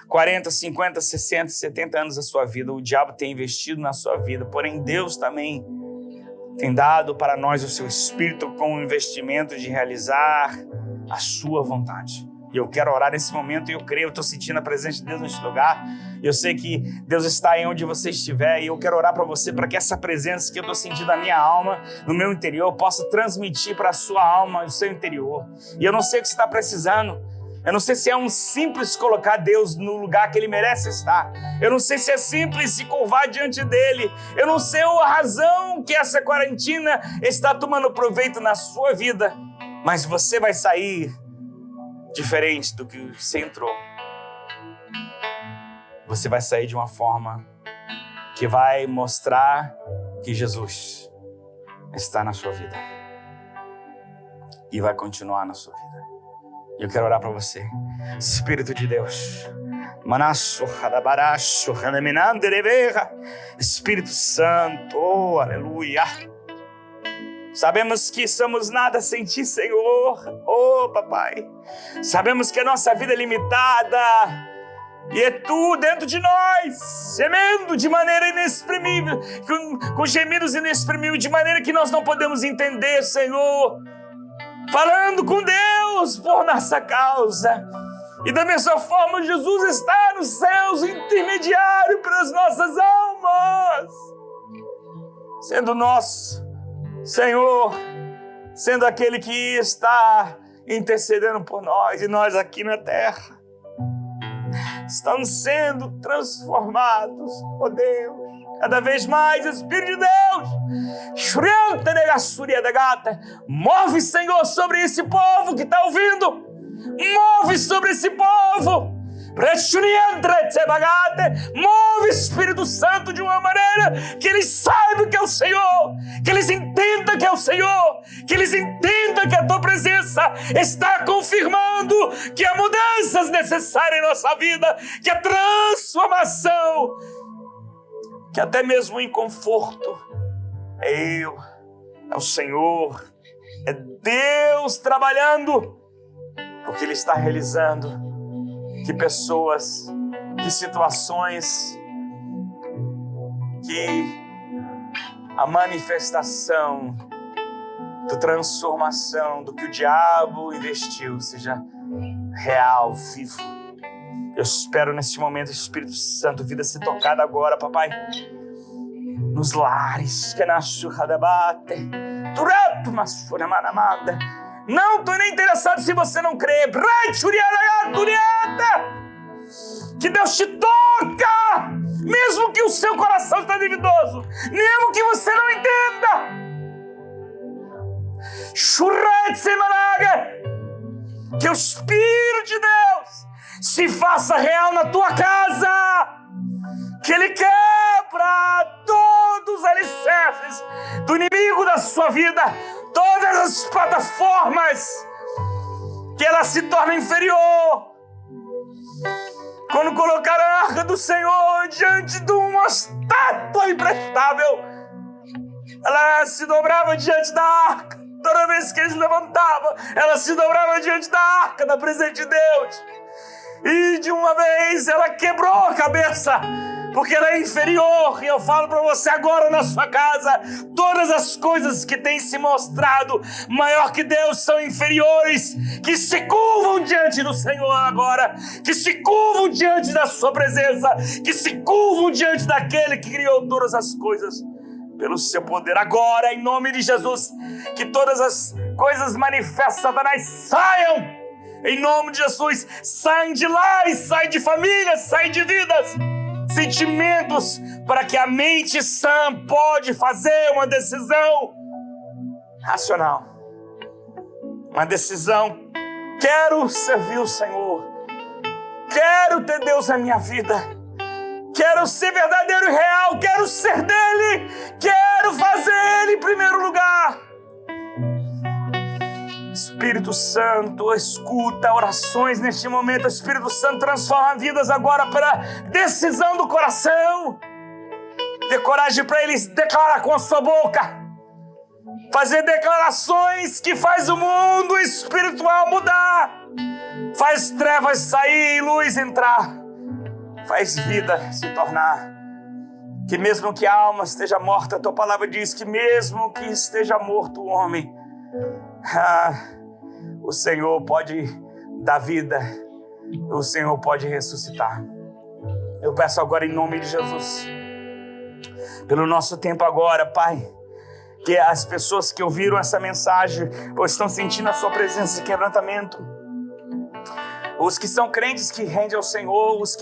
40, 50, 60, 70 anos da sua vida. O diabo tem investido na sua vida, porém Deus também tem dado para nós o seu Espírito com o investimento de realizar a sua vontade. E eu quero orar nesse momento, e eu creio, eu estou sentindo a presença de Deus neste lugar. Eu sei que Deus está aí onde você estiver, e eu quero orar para você, para que essa presença que eu estou sentindo na minha alma, no meu interior, possa transmitir para a sua alma, no seu interior. E eu não sei o que você está precisando. Eu não sei se é um simples colocar Deus no lugar que Ele merece estar. Eu não sei se é simples se curvar diante dEle. Eu não sei a razão que essa quarentena está tomando proveito na sua vida. Mas você vai sair diferente do que você entrou. Você vai sair de uma forma que vai mostrar que Jesus está na sua vida. E vai continuar na sua vida. E eu quero orar para você. Espírito de Deus. Espírito Santo, oh, aleluia. Sabemos que somos nada sem Ti, Senhor. Oh, Papai. Sabemos que a nossa vida é limitada. E é Tu dentro de nós, gemendo de maneira inexprimível, com gemidos inexprimíveis, de maneira que nós não podemos entender, Senhor. Falando com Deus por nossa causa. E da mesma forma, Jesus está nos céus, intermediário para as nossas almas, sendo nosso Senhor, sendo aquele que está intercedendo por nós, e nós aqui na terra estamos sendo transformados, ó Deus, cada vez mais, Espírito de Deus. Move, Senhor, sobre esse povo que está ouvindo. Move sobre esse povo. Move, Espírito Santo, de uma maneira que eles saibam que é o Senhor, que eles entendam que é o Senhor, que eles entendam que a Tua presença está confirmando que há mudanças necessárias em nossa vida, que a transformação, que até mesmo em conforto, é o Senhor, é Deus trabalhando, porque Ele está realizando que pessoas, que situações, que a manifestação da transformação do que o diabo investiu seja real, vivo. Eu espero neste momento, Espírito Santo, vida ser tocada agora, papai, nos lares, que nasce o radabate, turato, mas fora manamada. Não estou nem interessado se você não crê. Que Deus te toca, mesmo que o seu coração está duvidoso, mesmo que você não entenda. Que o Espírito de Deus se faça real na tua casa, que Ele quebra todos os alicerces do inimigo da sua vida, todas as plataformas, que ela se torna inferior. Quando colocaram a arca do Senhor diante de uma estátua imprestável, ela se dobrava diante da arca. Toda vez que eles levantavam, ela se dobrava diante da arca, da presença de Deus. E de uma vez ela quebrou a cabeça, porque ela é inferior. E eu falo para você agora na sua casa, todas as coisas que têm se mostrado maior que Deus são inferiores, que se curvam diante do Senhor agora, que se curvam diante da sua presença, que se curvam diante daquele que criou todas as coisas pelo seu poder. Agora, em nome de Jesus, que todas as coisas manifestas, Satanás, saiam. Em nome de Jesus, saem de lá e saem de famílias, saem de vidas, sentimentos, para que a mente sã pode fazer uma decisão racional. Uma decisão: quero servir o Senhor, quero ter Deus na minha vida, quero ser verdadeiro e real, quero ser dele, quero fazer ele em primeiro lugar. Espírito Santo, escuta orações neste momento. Espírito Santo, transforma vidas agora pela decisão do coração. Dê coragem para eles declarar com a sua boca, fazer declarações que faz o mundo espiritual mudar, faz trevas sair e luz entrar, faz vida se tornar. Que mesmo que a alma esteja morta, a tua palavra diz que mesmo que esteja morto o homem, o Senhor pode dar vida, o Senhor pode ressuscitar. Eu peço agora em nome de Jesus, pelo nosso tempo agora, Pai, que as pessoas que ouviram essa mensagem ou estão sentindo a sua presença de quebrantamento, os que são crentes que rendem ao Senhor, os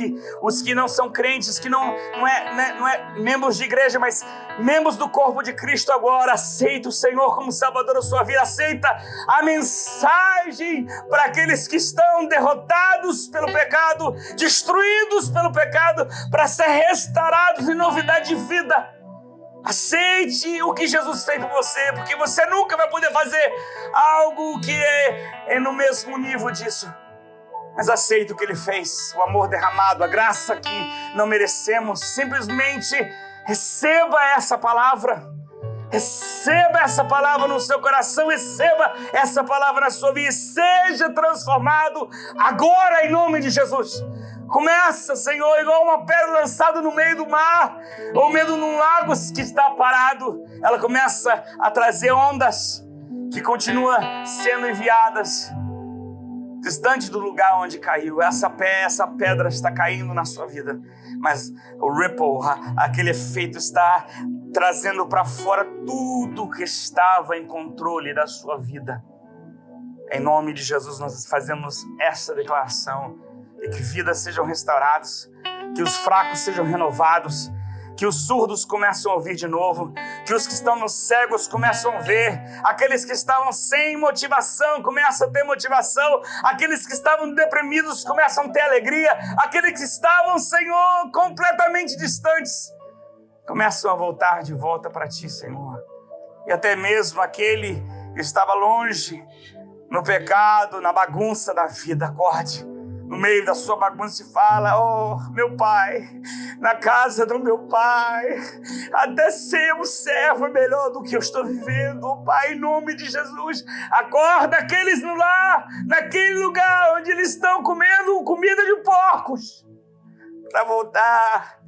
que não são crentes, que não é membros de igreja, mas membros do corpo de Cristo agora, aceita o Senhor como Salvador da sua vida, aceita a mensagem para aqueles que estão derrotados pelo pecado, destruídos pelo pecado, para ser restaurados em novidade de vida. Aceite o que Jesus fez por você, porque você nunca vai poder fazer algo que é no mesmo nível disso. Mas aceita o que Ele fez, o amor derramado, a graça que não merecemos. Simplesmente receba essa palavra. Receba essa palavra no seu coração, receba essa palavra na sua vida. Seja transformado agora em nome de Jesus. Começa, Senhor, igual uma pedra lançada no meio do mar, ou meio de um lago que está parado. Ela começa a trazer ondas que continuam sendo enviadas. distante do lugar onde caiu. Essa pedra está caindo na sua vida, mas o ripple, aquele efeito está trazendo para fora tudo que estava em controle da sua vida. Em nome de Jesus, nós fazemos essa declaração, e que vidas sejam restauradas, que os fracos sejam renovados, que os surdos começam a ouvir de novo, que os que estão cegos começam a ver, aqueles que estavam sem motivação começam a ter motivação, aqueles que estavam deprimidos começam a ter alegria, aqueles que estavam, Senhor, completamente distantes, começam a voltar de volta para Ti, Senhor. E até mesmo aquele que estava longe, no pecado, na bagunça da vida, acorde no meio da sua bagunça e fala: oh, meu Pai, na casa do meu Pai, até ser um servo é melhor do que eu estou vivendo. Oh, Pai, em nome de Jesus, acorda aqueles no lar, naquele lugar onde eles estão comendo comida de porcos, para voltar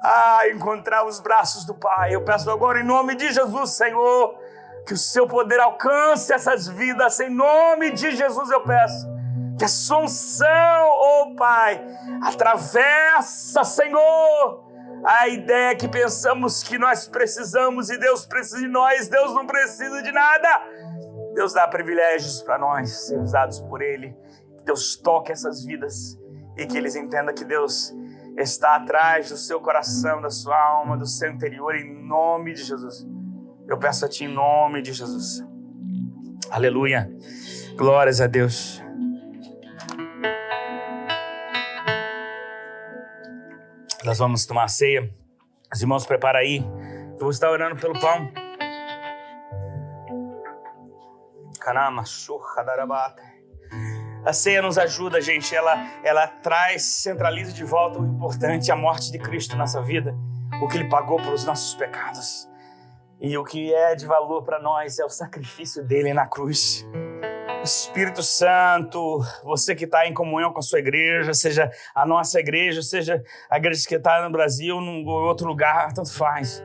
a encontrar os braços do Pai. Eu peço agora, em nome de Jesus, Senhor, que o Seu poder alcance essas vidas. Em nome de Jesus eu peço que a sua unção, oh Pai, atravessa, Senhor, a ideia que pensamos que nós precisamos e Deus precisa de nós. Deus não precisa de nada. Deus dá privilégios para nós ser usados por Ele. Deus toque essas vidas e que eles entendam que Deus está atrás do seu coração, da sua alma, do seu interior, em nome de Jesus. Eu peço a Ti em nome de Jesus. Aleluia. Glórias a Deus. Nós vamos tomar a ceia. Os irmãos, prepara aí. Eu vou estar orando pelo pão. A ceia nos ajuda, gente. Ela traz, centraliza de volta o importante, a morte de Cristo na nossa vida. O que Ele pagou pelos nossos pecados. E o que é de valor para nós é o sacrifício dele na cruz. Espírito Santo, você que está em comunhão com a sua igreja, seja a nossa igreja, seja a igreja que está no Brasil ou em outro lugar, tanto faz.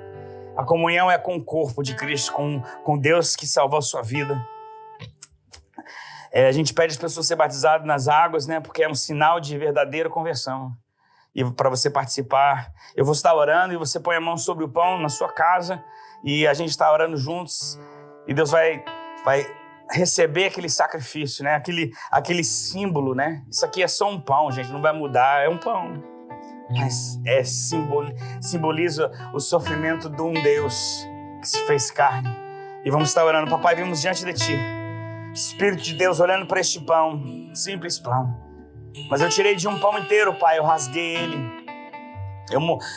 A comunhão é com o corpo de Cristo, com Deus que salvou a sua vida. A gente pede as pessoas ser batizadas nas águas, né, porque é um sinal de verdadeira conversão. E para você participar, eu vou estar orando e você põe a mão sobre o pão na sua casa e a gente está orando juntos e Deus vai receber aquele sacrifício, né? Aquele símbolo, né? Isso aqui é só um pão, gente, não vai mudar, é um pão. Mas simboliza o sofrimento de um Deus que se fez carne. E vamos estar orando. Papai, vimos diante de Ti. Espírito de Deus, olhando para este pão, simples pão. Mas eu tirei de um pão inteiro, Pai, eu rasguei ele.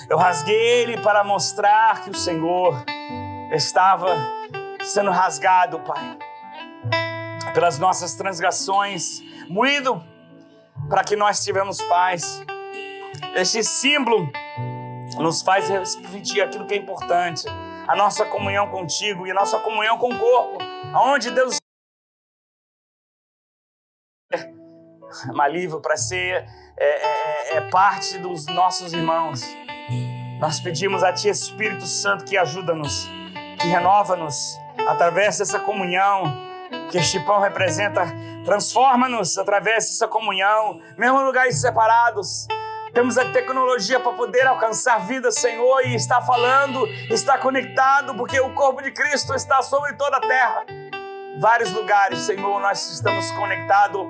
Eu rasguei ele para mostrar que o Senhor estava sendo rasgado, Pai, pelas nossas transgressões, moído para que nós tivemos paz. Este símbolo nos faz refletir aquilo que é importante, a nossa comunhão contigo e a nossa comunhão com o corpo, aonde Deus malível para ser parte dos nossos irmãos. Nós pedimos a Ti, Espírito Santo, que ajuda-nos, que renova-nos através dessa comunhão que este pão representa. Transforma-nos através dessa comunhão, mesmo em lugares separados. Temos a tecnologia para poder alcançar vida, Senhor, e está falando, está conectado, porque o corpo de Cristo está sobre toda a terra. Vários lugares, Senhor, nós estamos conectados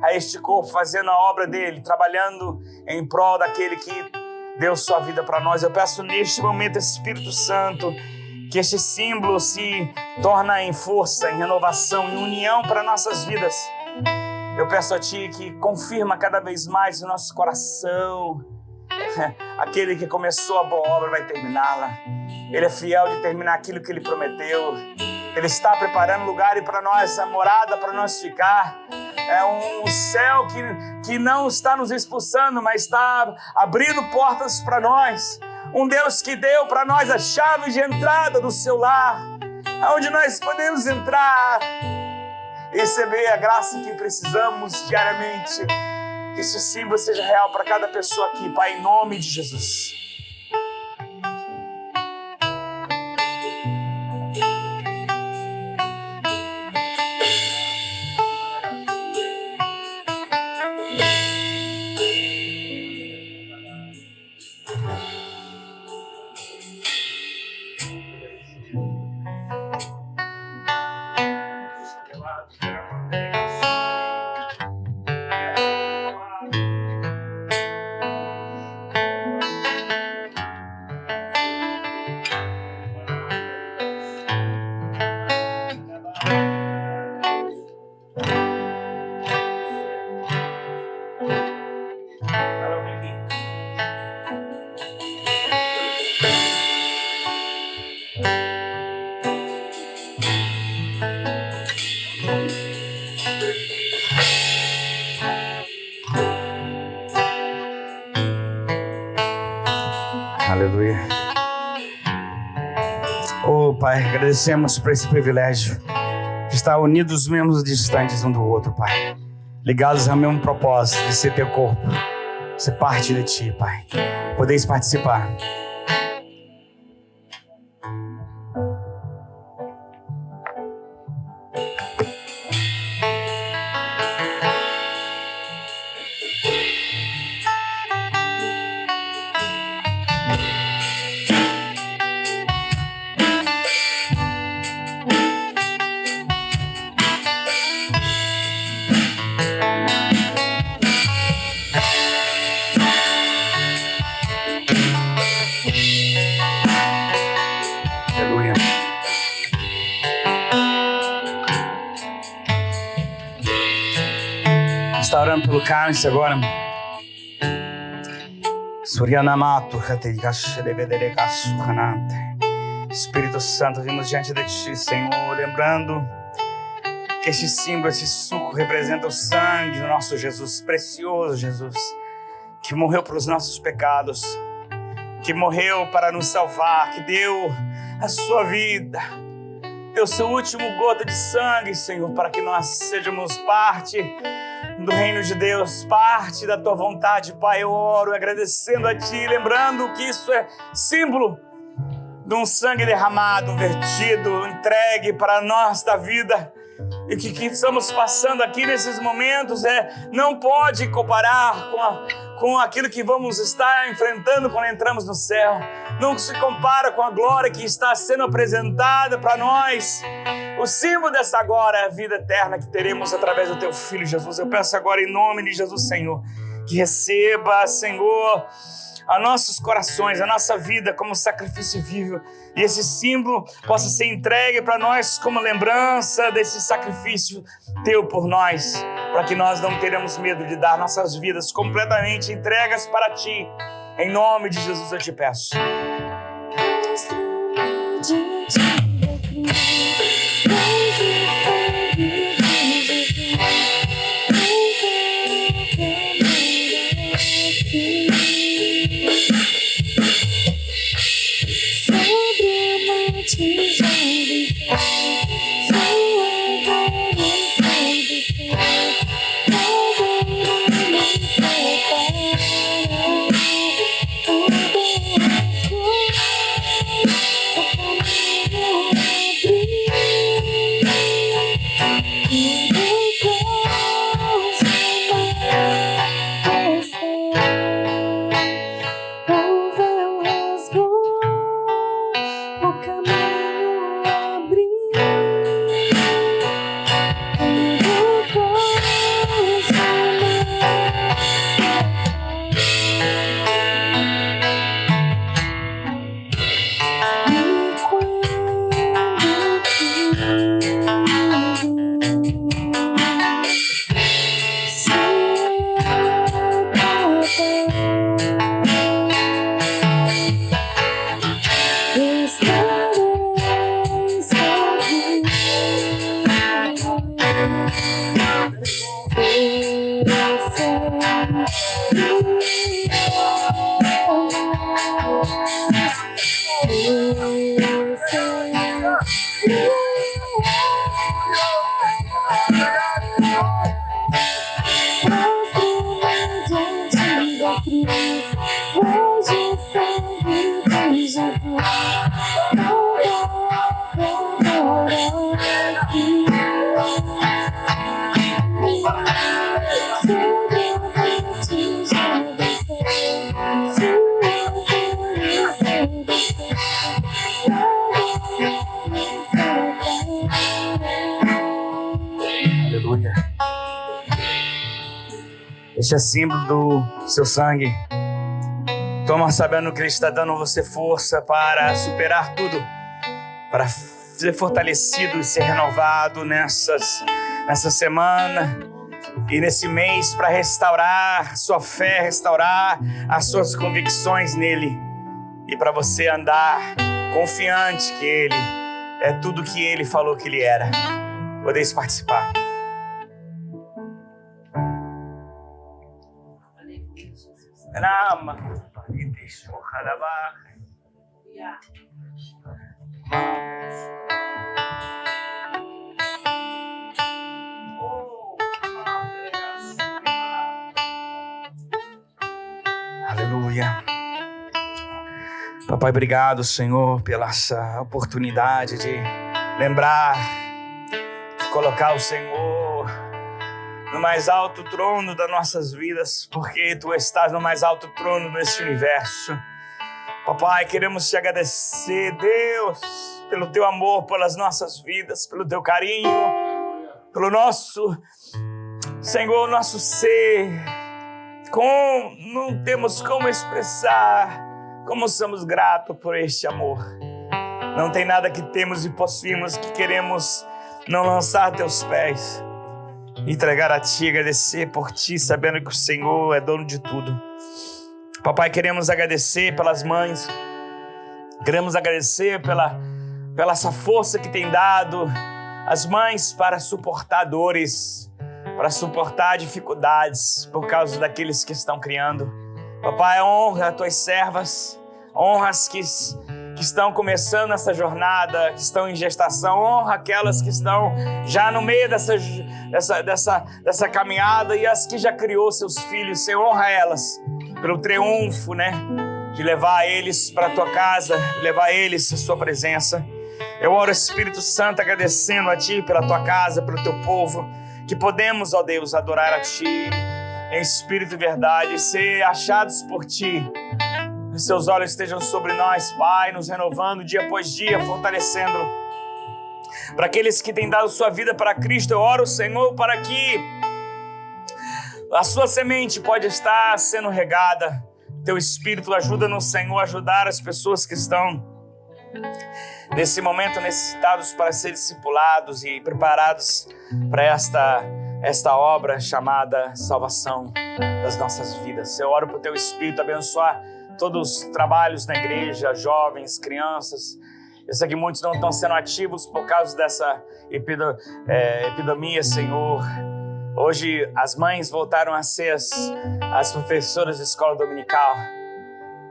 a este corpo, fazendo a obra dele, trabalhando em prol daquele que deu sua vida para nós. Eu peço neste momento, Espírito Santo, que este símbolo se torne em força, em renovação, em união para nossas vidas. Eu peço a Ti que confirma cada vez mais o nosso coração. Aquele que começou a boa obra vai terminá-la. Ele é fiel de terminar aquilo que Ele prometeu. Ele está preparando lugar para nós, a morada para nós ficar. É um céu que não está nos expulsando, mas está abrindo portas para nós. Um Deus que deu para nós a chave de entrada do seu lar, onde nós podemos entrar e receber a graça que precisamos diariamente. Que esse símbolo seja real para cada pessoa aqui, Pai, em nome de Jesus. Aleluia. Oh, Pai, agradecemos por esse privilégio de estar unidos mesmo distantes um do outro, Pai. Ligados ao mesmo propósito de ser teu corpo, ser parte de ti, Pai. Podeis participar. Está orando pelo cálice agora. Espírito Santo, vimos diante de ti, Senhor, lembrando que este símbolo, esse suco representa o sangue do nosso Jesus, precioso Jesus, que morreu pelos nossos pecados, que morreu para nos salvar, que deu a sua vida, deu seu último gota de sangue, Senhor, para que nós sejamos parte do reino de Deus, parte da tua vontade, Pai. Eu oro agradecendo a ti, lembrando que isso é símbolo de um sangue derramado, vertido, entregue para nós da vida, e que estamos passando aqui nesses momentos não pode comparar com aquilo que vamos estar enfrentando quando entramos no céu. Não se compara com a glória que está sendo apresentada para nós. O símbolo dessa agora é a vida eterna que teremos através do teu Filho Jesus. Eu peço agora em nome de Jesus, Senhor, que receba, Senhor, a nossos corações, a nossa vida como sacrifício vivo, e esse símbolo possa ser entregue para nós como lembrança desse sacrifício teu por nós, para que nós não tenhamos medo de dar nossas vidas completamente entregas para ti. Em nome de Jesus eu te peço. Este é símbolo do seu sangue. Toma sabendo que Ele está dando você força para superar tudo, para ser fortalecido e ser renovado nessa semana e nesse mês, para restaurar sua fé, restaurar as suas convicções nele, e para você andar confiante que Ele é tudo que Ele falou que Ele era. Podeis participar. Rama, Aleluia. Papai, obrigado, Senhor, pela essa oportunidade de lembrar, de colocar o Senhor no mais alto trono das nossas vidas, porque Tu estás no mais alto trono deste universo. Papai, queremos Te agradecer, Deus, pelo Teu amor, pelas nossas vidas, pelo Teu carinho, pelo nosso, Senhor, nosso ser. Não temos como expressar como somos gratos por este amor. Não tem nada que temos e possuímos que queremos não lançar a Teus pés, entregar a Ti, agradecer por Ti, sabendo que o Senhor é dono de tudo. Papai, queremos agradecer pelas mães, queremos agradecer pela essa força que tem dado as mães para suportar dores, para suportar dificuldades por causa daqueles que estão criando. Papai, honra as Tuas servas, honra as que estão começando essa jornada, que estão em gestação, honra aquelas que estão já no meio dessa caminhada e as que já criou seus filhos. Senhor, honra elas pelo triunfo, né, de levar eles para a Tua casa, levar eles à Sua presença. Eu oro, Espírito Santo, agradecendo a Ti pela Tua casa, pelo Teu povo, que podemos, ó Deus, adorar a Ti em espírito e verdade, ser achados por Ti. Que Seus olhos estejam sobre nós, Pai, nos renovando dia após dia, fortalecendo. Para aqueles que têm dado sua vida para Cristo, eu oro, Senhor, para que a sua semente pode estar sendo regada. Teu Espírito ajuda-nos, Senhor, a ajudar as pessoas que estão nesse momento necessitados para ser discipulados e preparados para esta obra chamada salvação das nossas vidas. Eu oro para o Teu Espírito abençoar todos os trabalhos na igreja, jovens, crianças. Eu sei que muitos não estão sendo ativos por causa dessa epidemia, Senhor. Hoje as mães voltaram a ser as professoras de escola dominical.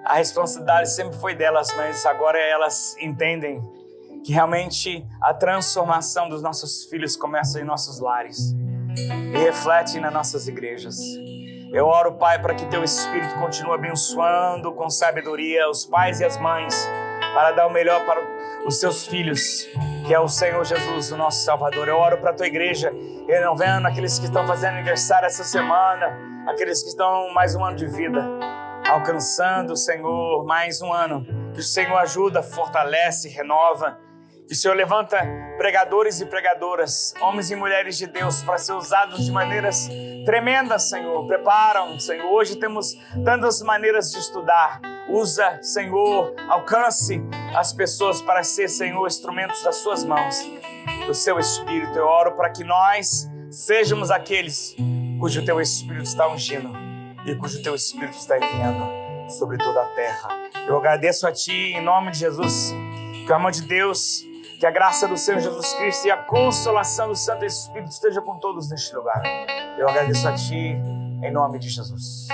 A responsabilidade sempre foi delas, mas agora elas entendem que realmente a transformação dos nossos filhos começa em nossos lares e reflete nas nossas igrejas. Eu oro, Pai, para que Teu Espírito continue abençoando com sabedoria os pais e as mães para dar o melhor para os Seus filhos, que é o Senhor Jesus, o nosso Salvador. Eu oro para a Tua igreja, renovando aqueles que estão fazendo aniversário essa semana, aqueles que estão mais um ano de vida, alcançando, Senhor, mais um ano. Que o Senhor ajuda, fortalece, renova. Que o Senhor levanta pregadores e pregadoras, homens e mulheres de Deus, para ser usados de maneiras tremendas, Senhor. Preparam, Senhor. Hoje temos tantas maneiras de estudar. Usa, Senhor, alcance as pessoas para ser, Senhor, instrumentos das Suas mãos, do Seu Espírito. Eu oro para que nós sejamos aqueles cujo Teu Espírito está ungindo e cujo Teu Espírito está enviando sobre toda a terra. Eu agradeço a Ti, em nome de Jesus, que o amor de Deus, que a graça do Senhor Jesus Cristo e a consolação do Santo Espírito esteja com todos neste lugar. Eu agradeço a Ti, em nome de Jesus.